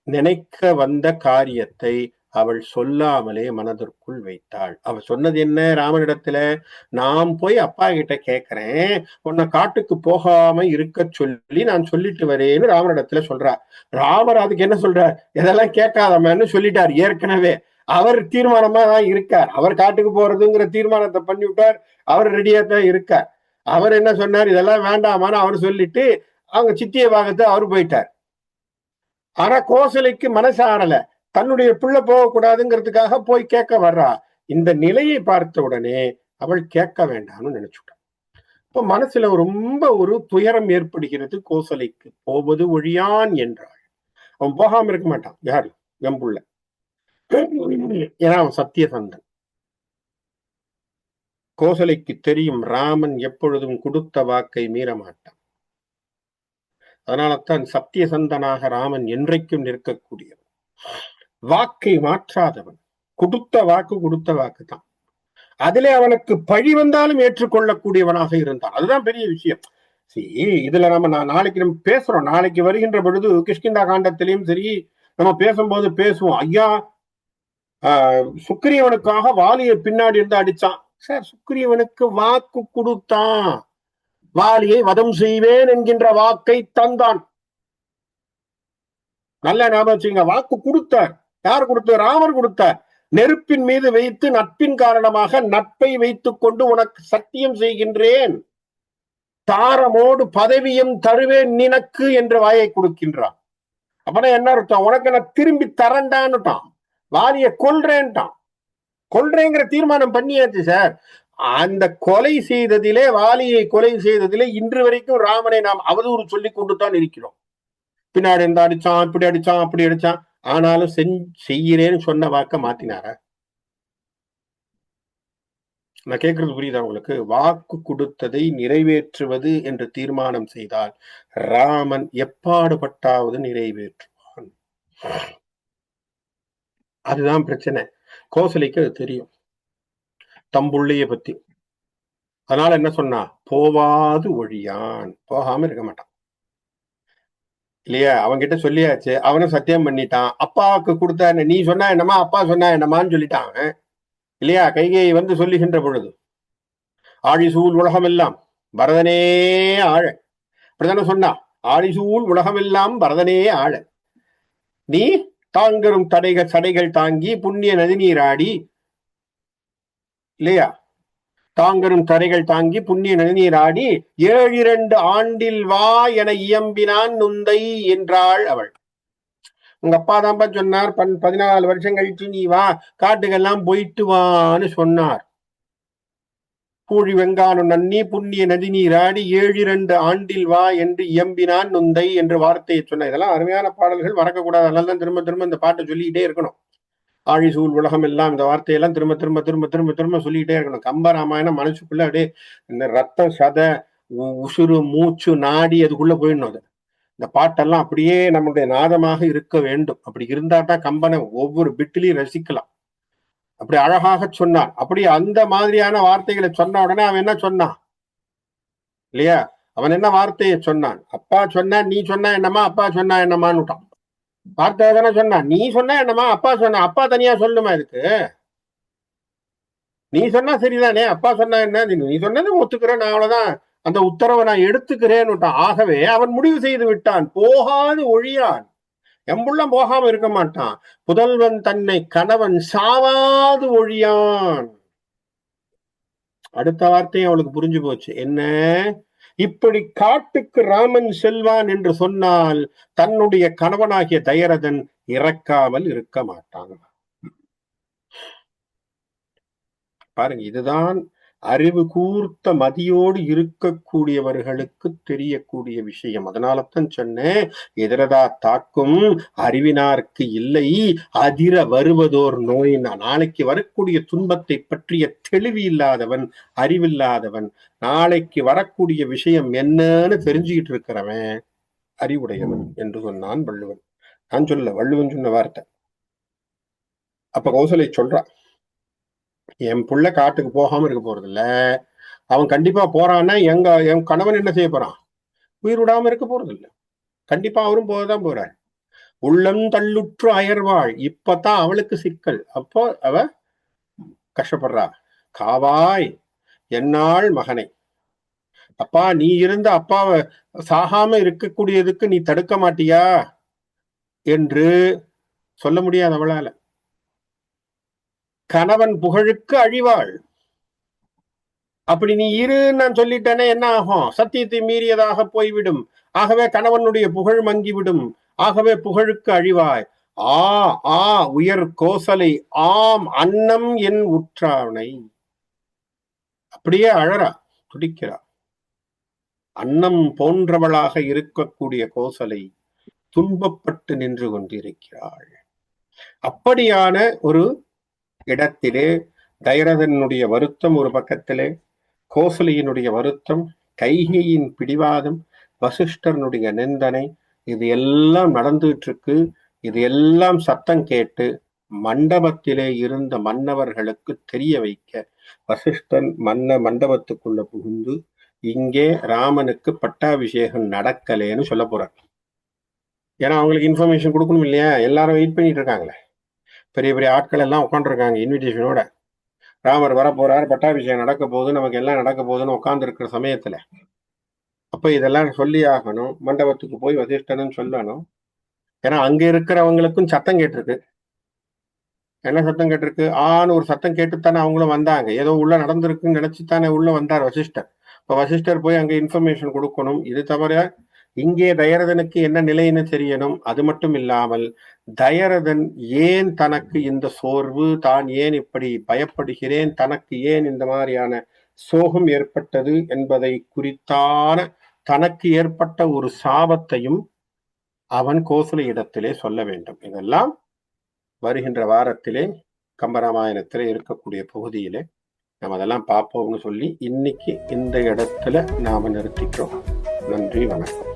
நினைக்க வந்த காரியத்தை அவள் சொல்லாமலே மனதிற்குள் வைத்தாள். அவள் சொன்னது என்ன ராமனிடத்துல? நான் போய் அப்பா கிட்ட கேட்கிறேன், உன்னை காட்டுக்கு போகாம இருக்க சொல்லி நான் சொல்லிட்டு வரேன்னு ராமனிடத்துல சொல்றா. ராமர் அதுக்கு என்ன சொல்றார்? இதெல்லாம் கேட்காதமன்னு சொல்லிட்டார் ஏற்கனவே. அவர் தீர்மானமா தான் இருக்கார். அவர் காட்டுக்கு போறதுங்கிற தீர்மானத்தை பண்ணி விட்டார். அவர் ரெடியா தான் இருக்கார். அவர் என்ன சொன்னார்? இதெல்லாம் வேண்டாமான்னு அவர் சொல்லிட்டு அவங்க சித்திய பாகத்தை அவர் போயிட்டார். ஆனா கோசலைக்கு மனசு ஆறல. தன்னுடைய பிள்ளை போகக்கூடாதுங்கிறதுக்காக போய் கேட்க வர்றா. இந்த நிலையை பார்த்த உடனே அவள் கேட்க வேண்டாம்னு நினைச்சுட்டான். இப்ப மனசுல ரொம்ப ஒரு துயரம் ஏற்படுகிறது கோசலைக்கு. போவது ஒழியான் என்றாள். அவன் போகாம இருக்க மாட்டான். யாரு? வெம்புள்ள. ஏன்னா அவன் சத்தியசந்தன். கோசலைக்கு தெரியும் ராமன் எப்பொழுதும் கொடுத்த வாக்கை மீற மாட்டான். அதனால்தான் சத்தியசந்தனாக ராமன் என்றைக்கும் நிற்கக்கூடியவன். வாக்கை மாற்றாதவன். கொடுத்த வாக்கு தான். அதிலே அவனுக்கு பழி வந்தாலும் ஏற்றுக்கொள்ளக்கூடியவனாக இருந்தான். அதுதான் பெரிய விஷயம். இதுல நம்ம நாளைக்கு நம்ம பேசுறோம். நாளைக்கு வருகின்ற பொழுது கிஷ்கிந்தா காண்டத்திலையும் சரி நம்ம பேசும்போது பேசுவோம். ஐயா சுக்ரீவனுக்காக வாலியை பின்னாடி இருந்து அடிச்சான். சார், சுக்ரீவனுக்கு வாக்கு கொடுத்தான். வாலியை வதம் செய்வேன் என்கின்ற வாக்கை தந்தான். நல்ல ஞாபகம் வச்சுங்க. வாக்கு கொடுத்தார். யார் கொடுத்தார்? ராமர் கொடுத்தார். நெருப்பின் மீது வைத்து நட்பின் காரணமாக நட்பை வைத்துக் கொண்டு உனக்கு சத்தியம் செய்கின்றேன், தாரமோடு பதவியும் தருவேன் நினக்கு என்று வாயை கொடுக்கின்றான். அப்பனா என்ன அர்த்தம்? உனக்கு நான் திரும்பி தரண்டான்னுட்டான். வாலிய கொல்றேன்ட்டான். கொல்றேங்கிற தீர்மானம் பண்ணியாச்சு சார். அந்த கொலை செய்ததிலே, வாலியை கொலை செய்ததிலே இன்று வரைக்கும் ராமனை நாம் அவதூறு சொல்லிக் கொண்டுதான் இருக்கிறோம். பின்னாடி இருந்தா அடிச்சான், இப்படி அடிச்சான், அப்படி அடிச்சான். ஆனாலும் செய்யறேன்னு சொன்ன வாக்க மாத்தினாரா? நான் கேட்கறது புரியுதா உங்களுக்கு? வாக்கு கொடுத்ததை நிறைவேற்றுவது என்று தீர்மானம் செய்தால் ராமன் எப்பாடுபட்டாவது நிறைவேற்றுவான். அதுதான் பிரச்சனை. கோசலைக்கு அது தெரியும், தம்புள்ளைய பத்தி. அதனால என்ன சொன்னா? போவாது ஒழியான். போகாம இருக்க மாட்டான் இல்லையா? அவன்கிட்ட சொல்லியாச்சு. அவனும் சத்தியம் பண்ணிட்டான். அப்பாவுக்கு கொடுத்தா என்ன, நீ சொன்னா என்னமா, அப்பா சொன்னா என்னமான்னு சொல்லிட்டான் இல்லையா? கைகேயி வந்து சொல்லுகின்ற பொழுது ஆழிசூழ் உலகமெல்லாம் பரதனே ஆழ, அப்படித்தானே சொன்னா? ஆழிசூழ் உலகமெல்லாம் பரதனே ஆழ, நீ தாங்கரும் சடைகள் தாங்கி புண்ணிய நதிநீராடி, இல்லையா? தாங்கரும் தரைகள் தாங்கி புண்ணிய நதிநீராடி 7 ஆண்டில் வா என இயம்பினான் நுந்தை என்றாள் அவள். உங்க அப்பா தான்ப்பா சொன்னார், 14 வருஷம் கழிச்சு நீ வா, காட்டுக்கெல்லாம் போயிட்டு வான்னு சொன்னார். பூழி வெங்கானம் நன்னி புண்ணிய நதி நீராடி 7 ஆண்டில் வா என்று இயம்பினான் நுந்தை என்று வார்த்தையை சொன்ன. இதெல்லாம் அருமையான பாடல்கள், மறக்கக்கூடாது. அதனால்தான் திரும்ப திரும்ப இந்த பாட்டை சொல்லிக்கிட்டே இருக்கணும். ஆழிசூழ் உலகம் எல்லாம், இந்த வார்த்தையெல்லாம் திரும்ப திரும்ப திரும்ப திரும்ப திரும்ப சொல்லிக்கிட்டே இருக்கணும். கம்பராமாயணம் மனசுக்குள்ள அப்படியே இந்த ரத்தம், சத, உசுறு, மூச்சு, நாடி அதுக்குள்ள போயிடணும். அது இந்த பாட்டெல்லாம் அப்படியே நம்முடைய நாதமாக இருக்க வேண்டும். அப்படி இருந்தாதான் கம்பனை ஒவ்வொரு பிட்டிலையும் ரசிக்கலாம். அப்படி அழகாக சொன்னான். அப்படி அந்த மாதிரியான வார்த்தைகளை சொன்ன உடனே அவன் என்ன சொன்னான் இல்லையா? அவன் என்ன வார்த்தையை சொன்னான்? அப்பா சொன்னா நீ சொன்னா என்னமா, அப்பா சொன்னா என்னமான்னு விட்டான். வார்த்தை தானே சொன்னான். நீ சொன்னா என்னமா, அப்பா சொன்ன. அப்பா தனியா சொல்லுமா இதுக்கு? நீ சொன்னா சரிதானே, அப்பா சொன்னா என்ன, நீ சொன்னது ஒத்துக்கிறேன், நான் அவ்வளவுதான், அந்த உத்தரவை நான் எடுத்துக்கிறேன்னு விட்டான். ஆகவே அவன் முடிவு செய்து விட்டான், போகாது ஒழியான். எம்புள்ள போகாம இருக்க மாட்டான். புதல்வன் தன்னை கணவன் சாவாது ஒழியான். அடுத்த வார்த்தையும் அவளுக்கு புரிஞ்சு போச்சு. என்ன? இப்படி காட்டுக்கு ராமன் செல்வான் என்று சொன்னால் தன்னுடைய கணவனாகிய தயரதன் இறக்காமல் இருக்க மாட்டான். பாருங்க, இதுதான் அறிவு கூர்த்த மதியோடு இருக்கக்கூடியவர்களுக்கு தெரியக்கூடிய விஷயம். அதனாலதான் சொன்னேன், எதிரதா தாக்கும் அறிவினார்க்கு இல்லை அதிர வருவதோர் நோயினா. நாளைக்கு வரக்கூடிய துன்பத்தை பற்றிய தெளிவு இல்லாதவன், அறிவில்லாதவன், நாளைக்கு வரக்கூடிய விஷயம் என்னன்னு தெரிஞ்சுக்கிட்டு இருக்கிறவன் அறிவுடையவன் என்று சொன்னான் வள்ளுவன். நான் சொல்ல, வள்ளுவன் சொன்ன வார்த்தை. அப்ப கௌசலை சொல்றான், என் புள்ள காட்டுக்கு போகாம இருக்க போறது இல்ல, அவன் கண்டிப்பா போறான்னா என் கணவன் என்ன செய்ய போறான்? உயிர் விடாம இருக்க போறது இல்ல. கண்டிப்பா அவரும் போகதான் போறார். உள்ளம் தள்ளுற்று அயர்வாள், இப்பதான் அவளுக்கு சிக்கல். அப்போ அவ கஷ்டப்படுறா. காவாய் என்னாள் மகனை, அப்பா நீ இருந்த அப்பாவை சாகாம இருக்கக்கூடியதுக்கு நீ தடுக்க மாட்டியா என்று சொல்ல முடியாது அவளால. கணவன் புகழுக்கு அழிவாள். அப்படி நீ இரு நான் சொல்லிட்டேனே என்ன ஆகும்? சத்தியத்தை மீறியதாக போய்விடும். ஆகவே கணவனுடைய புகழ் மங்கிவிடும். ஆகவே புகழுக்கு அழிவாய். ஆ ஆ உயர் கோசலை ஆம் அன்னம் என் உற்றானை. அப்படியே அழறா, துடிக்கிறா. அன்னம் போன்றவளாக இருக்கக்கூடிய கோசலை துன்பப்பட்டு நின்று கொண்டிருக்கிறாள். அப்படியான ஒரு இடத்திலே தைரதனுடைய வருத்தம் ஒரு பக்கத்திலே, கோசலையினுடைய வருத்தம், கைகையின் பிடிவாதம், வசிஷ்டர்னுடைய நிந்தனை, இது எல்லாம் நடந்துட்டு இருக்கு. இது எல்லாம் சத்தம் கேட்டு மண்டபத்திலே இருந்த மன்னவர்களுக்கு தெரிய வைக்க வசிஷ்டன் மண்டபத்துக்குள்ள புகுந்து இங்கே ராமனுக்கு பட்டாபிஷேகம் நடக்கலேன்னு சொல்ல போறார். ஏன்னா அவங்களுக்கு இன்ஃபர்மேஷன் கொடுக்கணும் இல்லையா? எல்லாரும் வெயிட் பண்ணிட்டு இருக்காங்களே, பெரிய பெரிய ஆட்கள் எல்லாம் உட்காந்துருக்காங்க இன்விடேஷனோட. ராமர் வர போறார், பட்டாபிஷேகம் நடக்க போகுது, நமக்கு எல்லாம் நடக்க போகுதுன்னு உட்கார்ந்து இருக்கிற சமயத்துல அப்ப இதெல்லாம் சொல்லி ஆகணும். மண்டபத்துக்கு போய் வசிஷ்டனும் சொல்லணும். ஏன்னா அங்க இருக்கிறவங்களுக்கும் சத்தம் கேட்டிருக்கு. என்ன சத்தம் கேட்டிருக்கு? ஆன்னு ஒரு சத்தம் கேட்டுத்தானே அவங்களும் வந்தாங்க. ஏதோ உள்ள நடந்திருக்குன்னு நினைச்சுத்தானே உள்ள வந்தார் வசிஷ்டர். இப்ப வசிஷ்டர் போய் அங்க இன்ஃபர்மேஷன் கொடுக்கணும். இது தவிர இங்கே தயரதனுக்கு என்ன நிலைன்னு தெரியணும். அது மட்டும் இல்லாமல் தயரதன் ஏன் தனக்கு இந்த சோர்வு, தான் ஏன் இப்படி பயப்படுகிறேன், தனக்கு ஏன் இந்த மாதிரியான சோகம் ஏற்பட்டது என்பதை குறித்தான தனக்கு ஏற்பட்ட ஒரு சாபத்தையும் அவன் கோசல இடத்திலே சொல்ல வேண்டும். இதெல்லாம் வருகின்ற வாரத்திலே கம்பராமாயணத்திலே இருக்கக்கூடிய பகுதியிலே நம்ம அதெல்லாம் பார்ப்போம்னு சொல்லி இன்னைக்கு இந்த இடத்துல நாம நிறுத்திக்கிறோம். நன்றி, வணக்கம்.